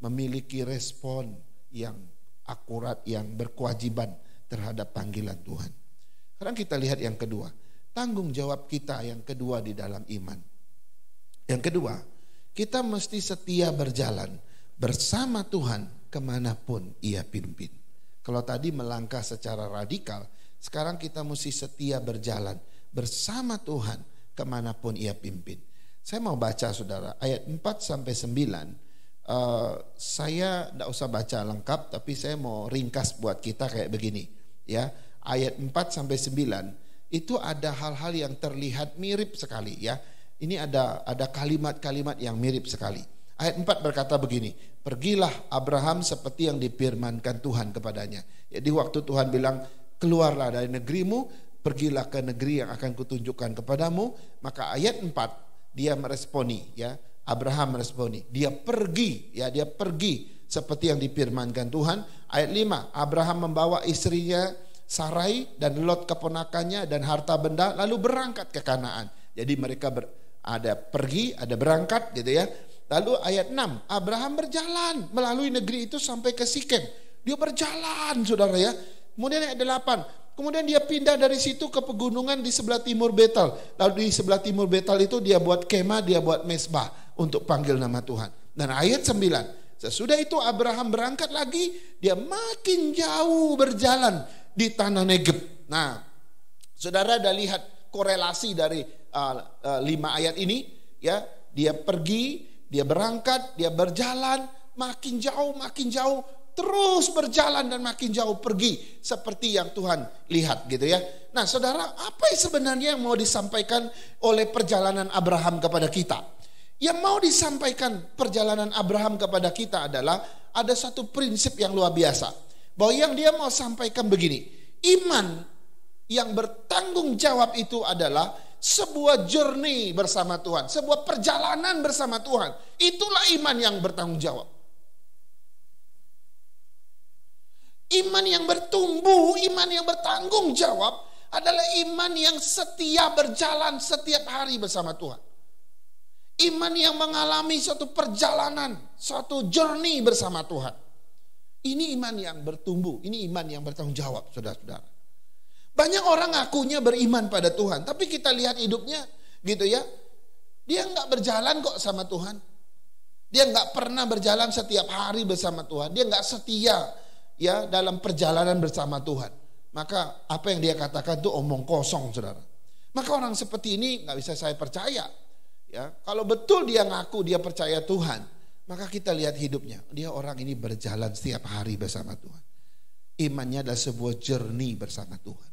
Memiliki respon yang akurat, yang berkewajiban terhadap panggilan Tuhan. Sekarang kita lihat yang kedua. Tanggung jawab kita yang kedua di dalam iman. Yang kedua, kita mesti setia berjalan bersama Tuhan kemanapun Ia pimpin. Kalau tadi melangkah secara radikal, sekarang kita mesti setia berjalan bersama Tuhan kemanapun Ia pimpin. Saya mau baca, saudara, ayat 4-9. Saya tidak usah baca lengkap, tapi saya mau ringkas buat kita kayak begini. Ya, ayat 4-9 itu ada hal-hal yang terlihat mirip sekali. Ya, ini ada kalimat-kalimat yang mirip sekali. Ayat 4 berkata begini, pergilah Abraham seperti yang difirmankan Tuhan kepadanya. Jadi waktu Tuhan bilang, keluarlah dari negerimu, pergilah ke negeri yang akan kutunjukkan kepadamu. Maka ayat 4 dia meresponi, ya, Abraham meresponi, dia pergi, ya dia pergi seperti yang difirmankan Tuhan. Ayat 5, Abraham membawa istrinya Sarai dan Lot keponakannya dan harta benda lalu berangkat ke Kanaan. Jadi mereka ada pergi, ada berangkat gitu ya. Lalu ayat 6, Abraham berjalan melalui negeri itu sampai ke Sikem. Dia berjalan saudara ya. Kemudian ayat 8, kemudian dia pindah dari situ ke pegunungan di sebelah timur Betel. Lalu di sebelah timur Betel itu dia buat kemah, dia buat mesbah untuk panggil nama Tuhan. Dan ayat 9, sesudah itu Abraham berangkat lagi, dia makin jauh berjalan di tanah Negeb. Nah, saudara ada lihat korelasi dari 5 ayat ini ya. Dia pergi, dia berangkat, dia berjalan makin jauh, terus berjalan dan makin jauh pergi seperti yang Tuhan lihat gitu ya. Nah, saudara, apa yang sebenarnya yang mau disampaikan oleh perjalanan Abraham kepada kita? Yang mau disampaikan perjalanan Abraham kepada kita adalah ada satu prinsip yang luar biasa. Bahwa yang dia mau sampaikan begini, iman yang bertanggung jawab itu adalah sebuah journey bersama Tuhan, sebuah perjalanan bersama Tuhan. Itulah iman yang bertanggung jawab. Iman yang bertumbuh, iman yang bertanggung jawab adalah iman yang setia berjalan setiap hari bersama Tuhan. Iman yang mengalami suatu perjalanan, suatu journey bersama Tuhan. Ini iman yang bertumbuh, ini iman yang bertanggung jawab, saudara-saudara. Banyak orang ngakunya beriman pada Tuhan, tapi kita lihat hidupnya gitu ya. Dia nggak berjalan kok sama Tuhan. Dia nggak pernah berjalan setiap hari bersama Tuhan. Dia nggak setia ya dalam perjalanan bersama Tuhan. Maka apa yang dia katakan itu omong kosong, saudara. Maka orang seperti ini nggak bisa saya percaya. Ya, kalau betul dia ngaku dia percaya Tuhan, maka kita lihat hidupnya. Dia orang ini berjalan setiap hari bersama Tuhan. Imannya adalah sebuah journey bersama Tuhan.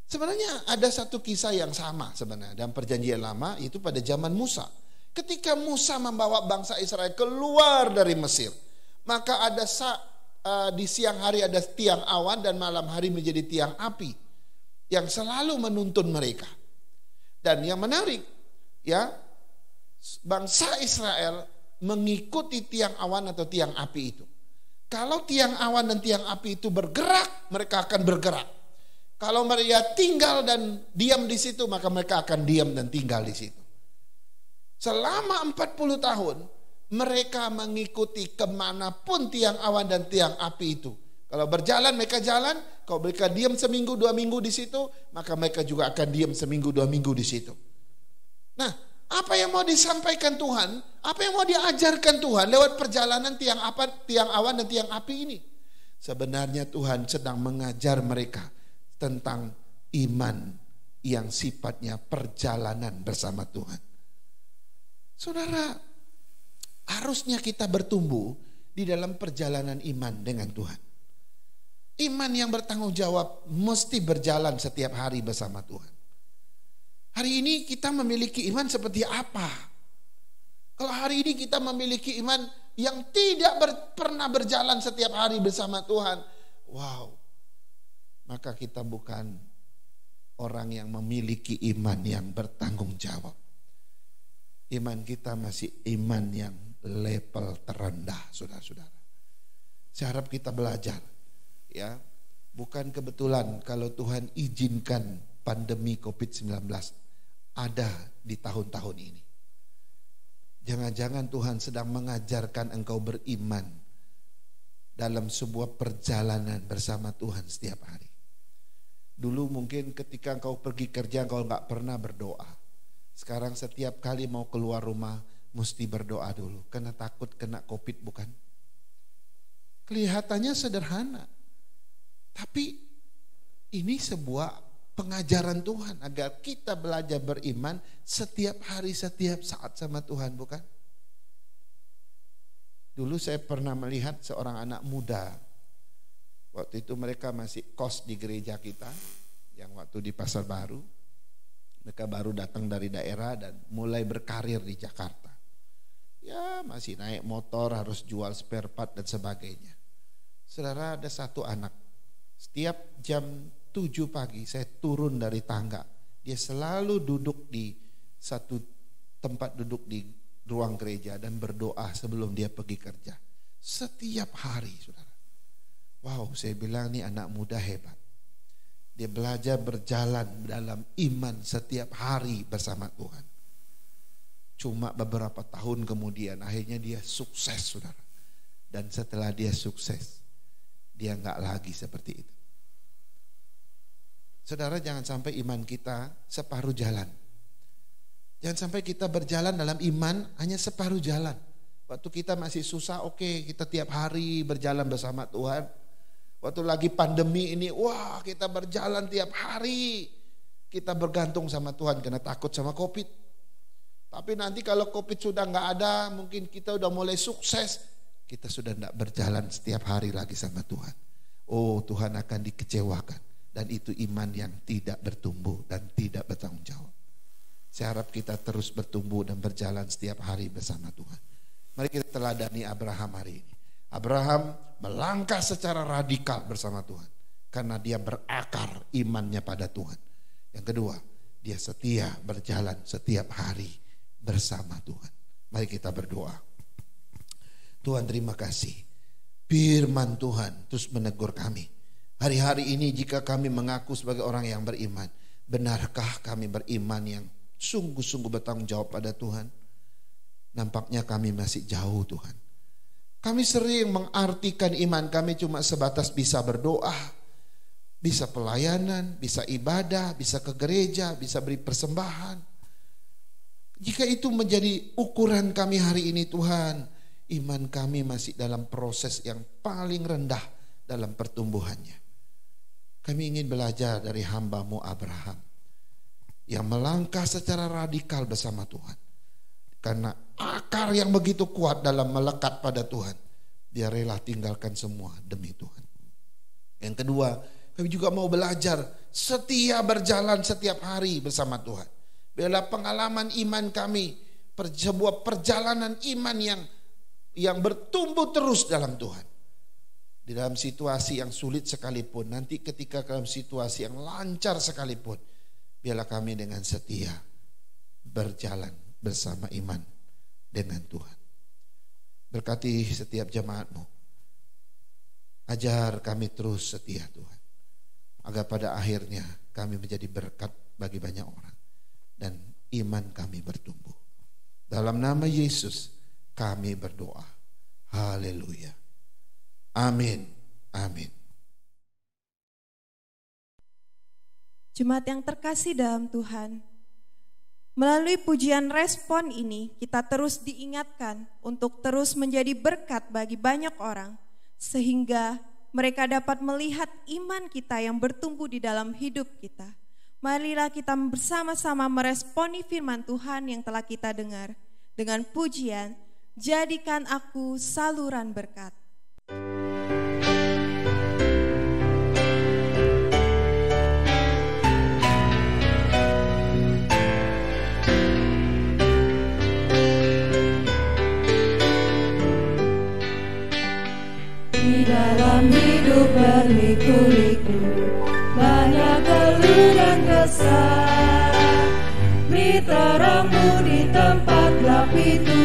Sebenarnya ada satu kisah yang sama sebenarnya dalam perjanjian lama, itu pada zaman Musa. Ketika Musa membawa bangsa Israel keluar dari Mesir, maka ada di siang hari ada tiang awan dan malam hari menjadi tiang api yang selalu menuntun mereka. Dan yang menarik ya, bangsa Israel mengikuti tiang awan atau tiang api itu. Kalau tiang awan dan tiang api itu bergerak, mereka akan bergerak. Kalau mereka tinggal dan diam di situ, maka mereka akan diam dan tinggal di situ. Selama 40 tahun, mereka mengikuti kemanapun tiang awan dan tiang api itu. Kalau berjalan, mereka jalan. Kalau mereka diam seminggu, 2 minggu di situ, maka mereka juga akan diam seminggu, 2 minggu di situ. Nah, apa yang mau disampaikan Tuhan? Apa yang mau diajarkan Tuhan lewat perjalanan tiang awan dan tiang api ini? Sebenarnya Tuhan sedang mengajar mereka tentang iman yang sifatnya perjalanan bersama Tuhan. Saudara, harusnya kita bertumbuh di dalam perjalanan iman dengan Tuhan. Iman yang bertanggung jawab mesti berjalan setiap hari bersama Tuhan. Hari ini kita memiliki iman seperti apa? Kalau hari ini kita memiliki iman yang tidak pernah berjalan setiap hari bersama Tuhan, wow, maka kita bukan orang yang memiliki iman yang bertanggung jawab. Iman kita masih iman yang level terendah, saudara-saudara. Saya harap kita belajar, ya, bukan kebetulan kalau Tuhan izinkan pandemi COVID-19 ada di tahun-tahun ini. Jangan-jangan Tuhan sedang mengajarkan engkau beriman dalam sebuah perjalanan bersama Tuhan setiap hari. Dulu mungkin ketika engkau pergi kerja engkau gak pernah berdoa. Sekarang setiap kali mau keluar rumah mesti berdoa dulu karena takut kena COVID, bukan? Kelihatannya sederhana, tapi ini sebuah pengajaran Tuhan agar kita belajar beriman setiap hari, setiap saat sama Tuhan, bukan? Dulu saya pernah melihat seorang anak muda. Waktu itu mereka masih kos di gereja kita, yang waktu di Pasar Baru. Mereka baru datang dari daerah dan mulai berkarir di Jakarta. Ya, masih naik motor, harus jual spare part dan sebagainya. Saudara, ada satu anak, setiap jam 7 pagi saya turun dari tangga, dia selalu duduk di satu tempat duduk di ruang gereja dan berdoa sebelum dia pergi kerja. Setiap hari, saudara. Wow, saya bilang ini anak muda hebat. Dia belajar berjalan dalam iman setiap hari bersama Tuhan. Cuma beberapa tahun kemudian akhirnya dia sukses, saudara. Dan setelah dia sukses, dia gak lagi seperti itu. Saudara, jangan sampai iman kita separuh jalan. Jangan sampai kita berjalan dalam iman hanya separuh jalan. Waktu kita masih susah, oke, kita tiap hari berjalan bersama Tuhan. Waktu lagi pandemi ini, wah, kita berjalan tiap hari. Kita bergantung sama Tuhan karena takut sama COVID. Tapi nanti kalau COVID sudah gak ada, mungkin kita udah mulai sukses, kita sudah gak berjalan setiap hari lagi sama Tuhan. Oh, Tuhan akan dikecewakan. Dan itu iman yang tidak bertumbuh dan tidak bertanggung jawab. Saya harap kita terus bertumbuh dan berjalan setiap hari bersama Tuhan. Mari kita teladani Abraham hari ini. Abraham melangkah secara radikal bersama Tuhan. Karena dia berakar imannya pada Tuhan. Yang kedua, dia setia berjalan setiap hari bersama Tuhan. Mari kita berdoa. Tuhan, terima kasih. Firman Tuhan terus menegur kami. Hari-hari ini jika kami mengaku sebagai orang yang beriman, benarkah kami beriman yang sungguh-sungguh bertanggung jawab pada Tuhan? Nampaknya kami masih jauh, Tuhan. Kami sering mengartikan iman kami cuma sebatas bisa berdoa, bisa pelayanan, bisa ibadah, bisa ke gereja, bisa beri persembahan. Jika itu menjadi ukuran kami hari ini, Tuhan, iman kami masih dalam proses yang paling rendah dalam pertumbuhannya. Kami ingin belajar dari hamba-Mu Abraham yang melangkah secara radikal bersama Tuhan. Karena akar yang begitu kuat dalam melekat pada Tuhan, dia rela tinggalkan semua demi Tuhan. Yang kedua, kami juga mau belajar setia berjalan setiap hari bersama Tuhan. Biarlah pengalaman iman kami sebuah perjalanan iman yang bertumbuh terus dalam Tuhan. Di dalam situasi yang sulit sekalipun, nanti ketika dalam situasi yang lancar sekalipun, biarlah kami dengan setia berjalan bersama iman dengan Tuhan. Berkati setiap jemaat-Mu. Ajar kami terus setia, Tuhan. Agar pada akhirnya kami menjadi berkat bagi banyak orang. Dan iman kami bertumbuh. Dalam nama Yesus kami berdoa. Haleluya. Amin. Amin. Jemaat yang terkasih dalam Tuhan, melalui pujian respon ini kita terus diingatkan untuk terus menjadi berkat bagi banyak orang, sehingga mereka dapat melihat iman kita yang bertumbuh di dalam hidup kita. Marilah kita bersama-sama meresponi firman Tuhan yang telah kita dengar dengan pujian, jadikan aku saluran berkat. Di dalam hidup berliku-liku, banyak keluh dan kesah. Terang-Mu di tempat gelap itu,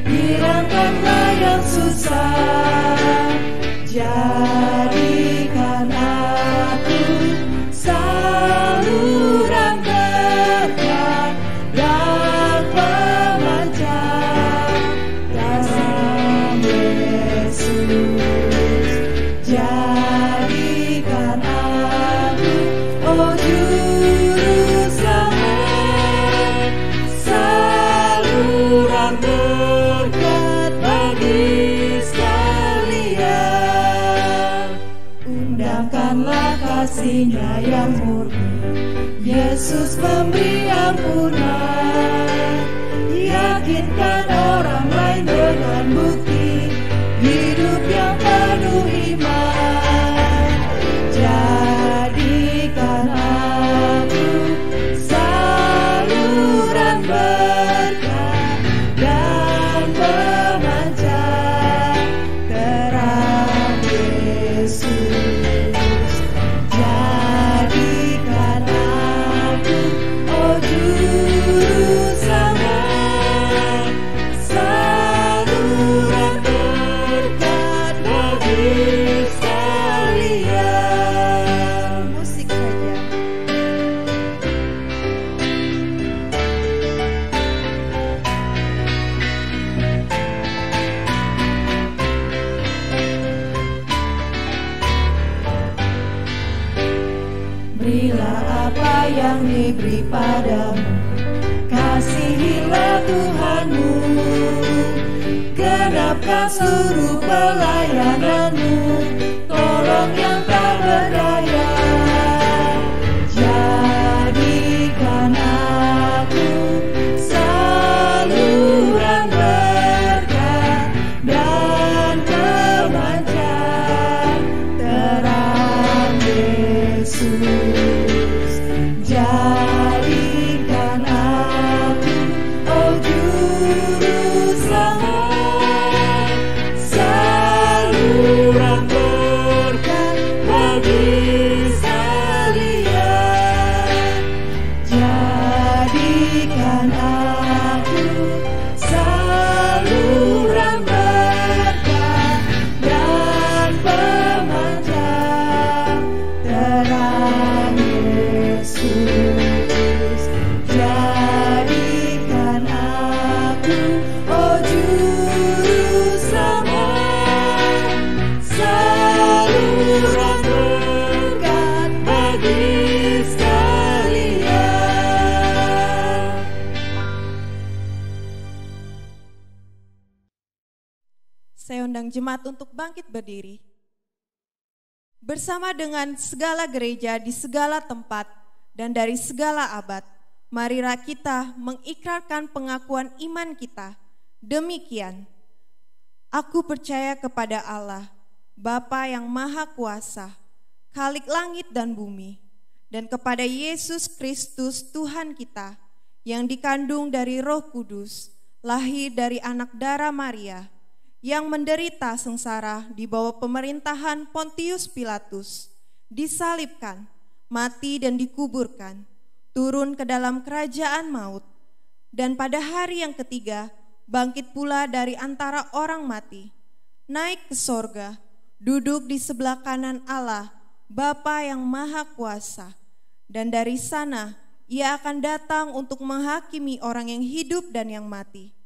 hilangkanlah yang susah. Jadikan aku saluran berkat yang memancar kasih Yesus. Jadikan aku, oh Juru Selamat, saluran berkat bagi sekalian. Undangkanlah kasih-Nya yang murni, Yesus memberi ampunan. Yakinkan orang lain dengan bukti hidup yang penuh iman. Jadikan aku saluran berkat dan pemancar terang Yesus. Jadikan aku, oh Juru Selamat, apa yang diberi padamu. Kasihilah Tuhanmu, genapkan seluruh pelayananmu, tolong yang tak berdaya. Jadikan aku saluran berkat dan pemancar terang Yesus. Jadikan aku, oh Juru Selamat, saluran berkat bagi sekalian. Jadikan aku saluran berkat dan pemancar terang Yesus. Jadikan aku, oh Juru Selamat, saluran berkat bagi sekalian. Saya undang jemaat untuk bangkit berdiri. Bersama dengan segala gereja di segala tempat dan dari segala abad, marilah kita mengikrarkan pengakuan iman kita. Demikian, aku percaya kepada Allah, Bapa yang Maha Kuasa, Khalik langit dan bumi, dan kepada Yesus Kristus Tuhan kita, yang dikandung dari Roh Kudus, lahir dari anak darah Maria, yang menderita sengsara di bawah pemerintahan Pontius Pilatus, disalibkan, mati dan dikuburkan, turun ke dalam kerajaan maut, dan pada hari yang ketiga bangkit pula dari antara orang mati, naik ke sorga, duduk di sebelah kanan Allah, Bapa yang Maha Kuasa, dan dari sana Ia akan datang untuk menghakimi orang yang hidup dan yang mati.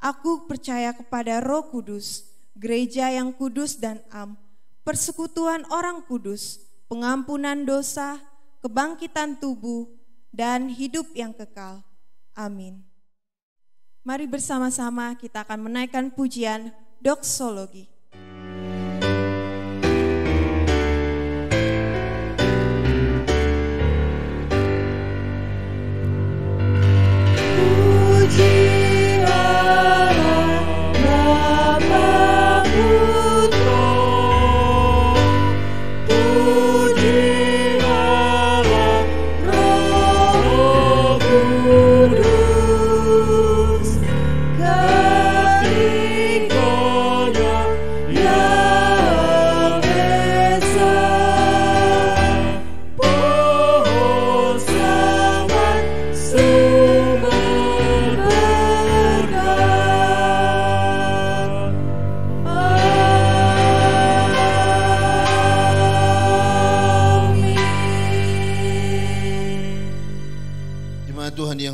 Aku percaya kepada Roh Kudus, gereja yang kudus dan am, persekutuan orang kudus, pengampunan dosa, kebangkitan tubuh, dan hidup yang kekal. Amin. Mari bersama-sama kita akan menaikkan pujian doksologi.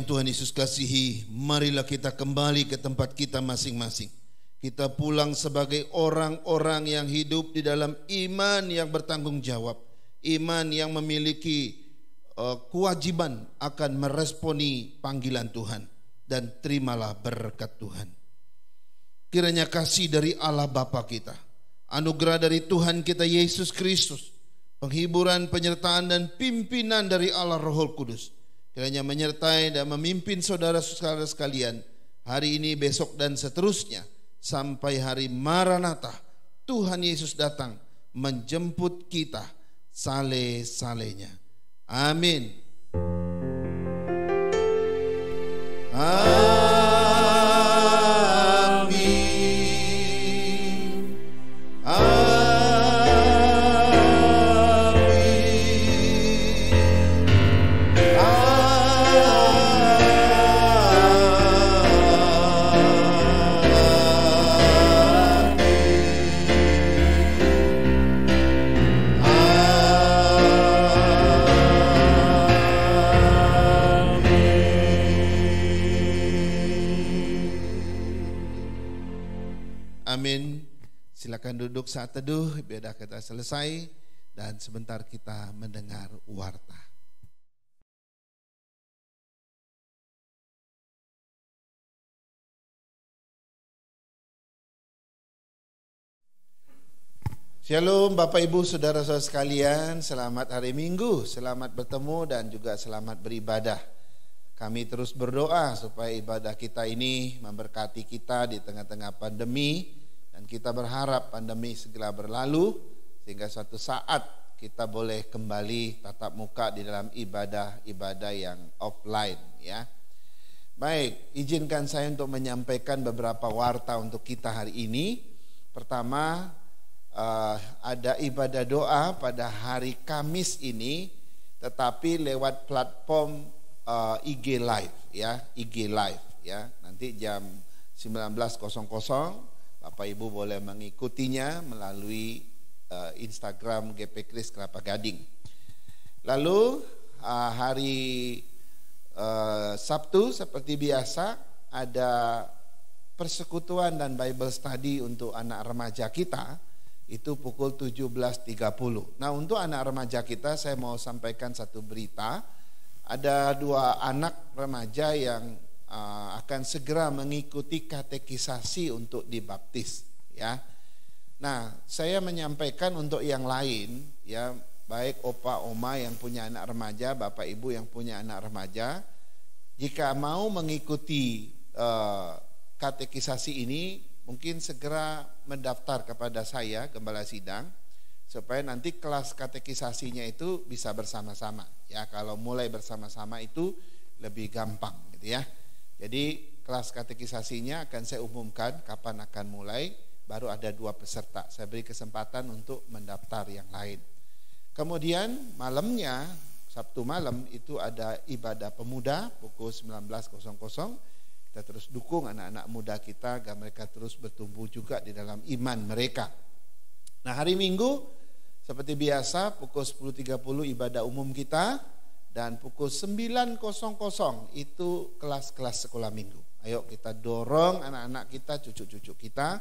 Tuhan Yesus kasihi, marilah kita kembali ke tempat kita masing-masing. Kita pulang sebagai orang-orang yang hidup di dalam iman yang bertanggung jawab, iman yang memiliki kewajiban akan meresponi panggilan Tuhan, dan terimalah berkat Tuhan. Kiranya kasih dari Allah Bapa kita, anugerah dari Tuhan kita Yesus Kristus, penghiburan, penyertaan dan pimpinan dari Allah Roh Kudus kiranya menyertai dan memimpin saudara-saudara sekalian hari ini, besok dan seterusnya sampai hari Maranatha, Tuhan Yesus datang menjemput kita sale-salenya. Amin. Amin. Silakan duduk saat teduh, biar kita selesai dan sebentar kita mendengar warta. Shalom Bapak Ibu Saudara-saudara sekalian, selamat hari Minggu, selamat bertemu dan juga selamat beribadah. Kami terus berdoa supaya ibadah kita ini memberkati kita di tengah-tengah pandemi, dan kita berharap pandemi segera berlalu sehingga suatu saat kita boleh kembali tatap muka di dalam ibadah-ibadah yang offline ya. Baik, izinkan saya untuk menyampaikan beberapa warta untuk kita hari ini. Pertama, ada ibadah doa pada hari Kamis ini, tetapi lewat platform IG Live ya, IG Live ya. Nanti jam 19.00 Bapak Ibu boleh mengikutinya melalui Instagram GP Kris Kelapa Gading. Lalu hari Sabtu seperti biasa ada persekutuan dan Bible study untuk anak remaja kita. Itu pukul 17.30. Nah, untuk anak remaja kita saya mau sampaikan satu berita. Ada 2 anak remaja yang akan segera mengikuti katekisasi untuk dibaptis ya. Nah, saya menyampaikan untuk yang lain ya, baik opa oma yang punya anak remaja, bapak ibu yang punya anak remaja, jika mau mengikuti katekisasi ini, mungkin segera mendaftar kepada saya, Gembala Sidang, supaya nanti kelas katekisasinya itu bisa bersama-sama. Ya, kalau mulai bersama-sama itu lebih gampang gitu ya. Jadi kelas katekisasinya akan saya umumkan kapan akan mulai, baru ada 2 peserta. Saya beri kesempatan untuk mendaftar yang lain. Kemudian malamnya, Sabtu malam itu ada ibadah pemuda pukul 19.00. Kita terus dukung anak-anak muda kita agar mereka terus bertumbuh juga di dalam iman mereka. Nah, hari Minggu seperti biasa pukul 10.30 ibadah umum kita, dan pukul 9.00 itu kelas-kelas sekolah minggu. Ayo kita dorong anak-anak kita, cucu-cucu kita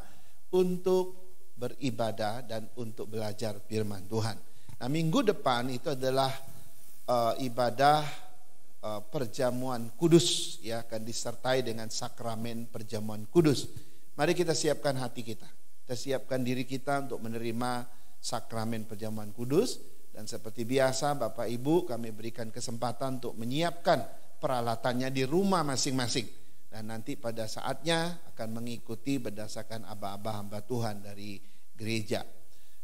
untuk beribadah dan untuk belajar firman Tuhan. Nah, minggu depan itu adalah ibadah perjamuan kudus ya, akan disertai dengan sakramen perjamuan kudus. Mari kita siapkan hati kita. Kita siapkan diri kita untuk menerima sakramen perjamuan kudus, dan seperti biasa Bapak Ibu kami berikan kesempatan untuk menyiapkan peralatannya di rumah masing-masing, dan nanti pada saatnya akan mengikuti berdasarkan aba-aba hamba Tuhan dari gereja.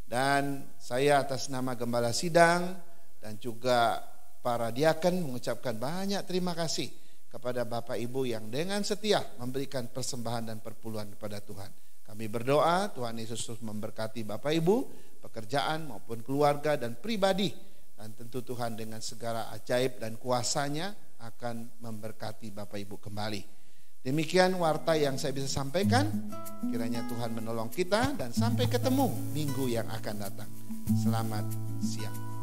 Dan saya atas nama Gembala Sidang dan juga para diaken mengucapkan banyak terima kasih kepada Bapak Ibu yang dengan setia memberikan persembahan dan perpuluhan kepada Tuhan. Kami berdoa Tuhan Yesus terus memberkati Bapak Ibu, pekerjaan maupun keluarga dan pribadi. Dan tentu Tuhan dengan segala ajaib dan kuasanya akan memberkati Bapak Ibu kembali. Demikian warta yang saya bisa sampaikan. Kiranya Tuhan menolong kita dan sampai ketemu minggu yang akan datang. Selamat siang.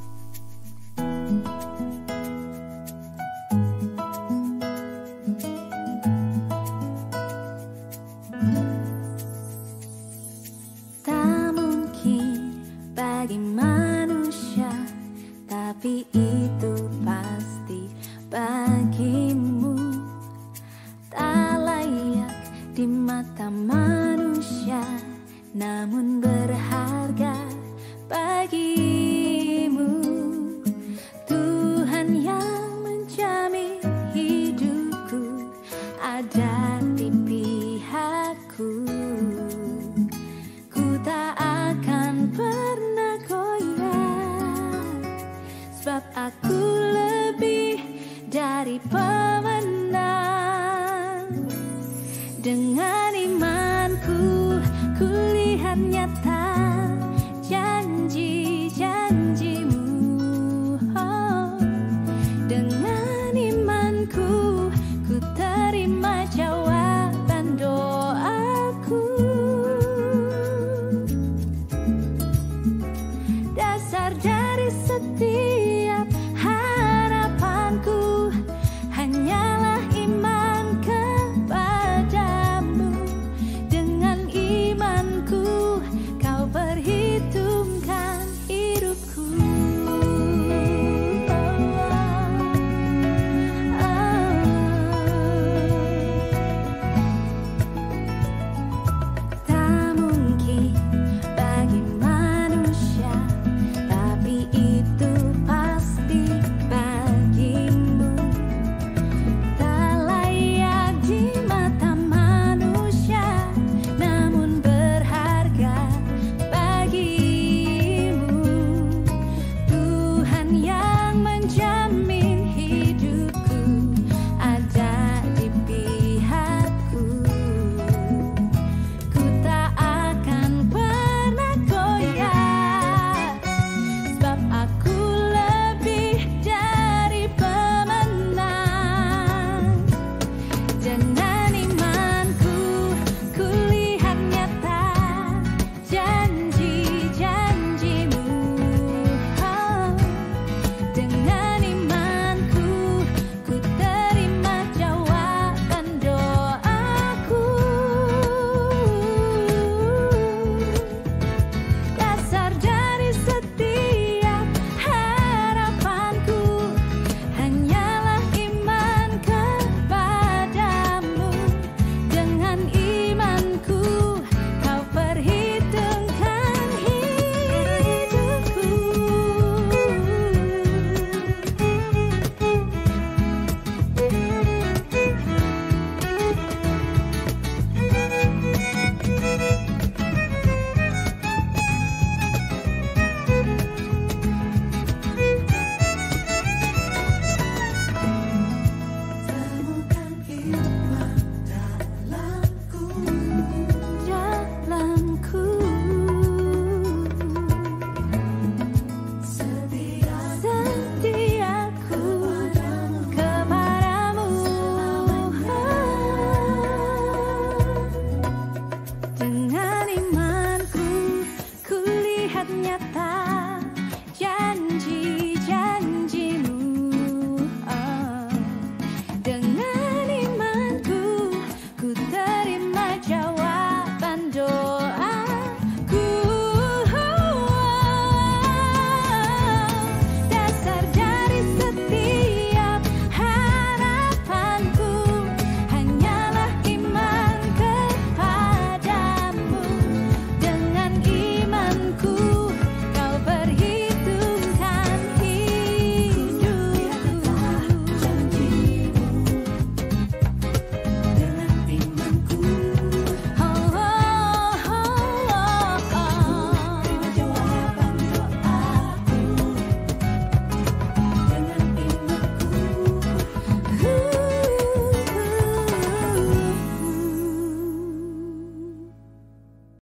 Tak mungkin bagi manusia, tapi itu pasti bagimu. Tak layak di mata manusia, namun berharga bagimu. Tuhan yang menjamin hidupku ada di pihakku. Ku tak akan pernah goyah, sebab aku lebih dari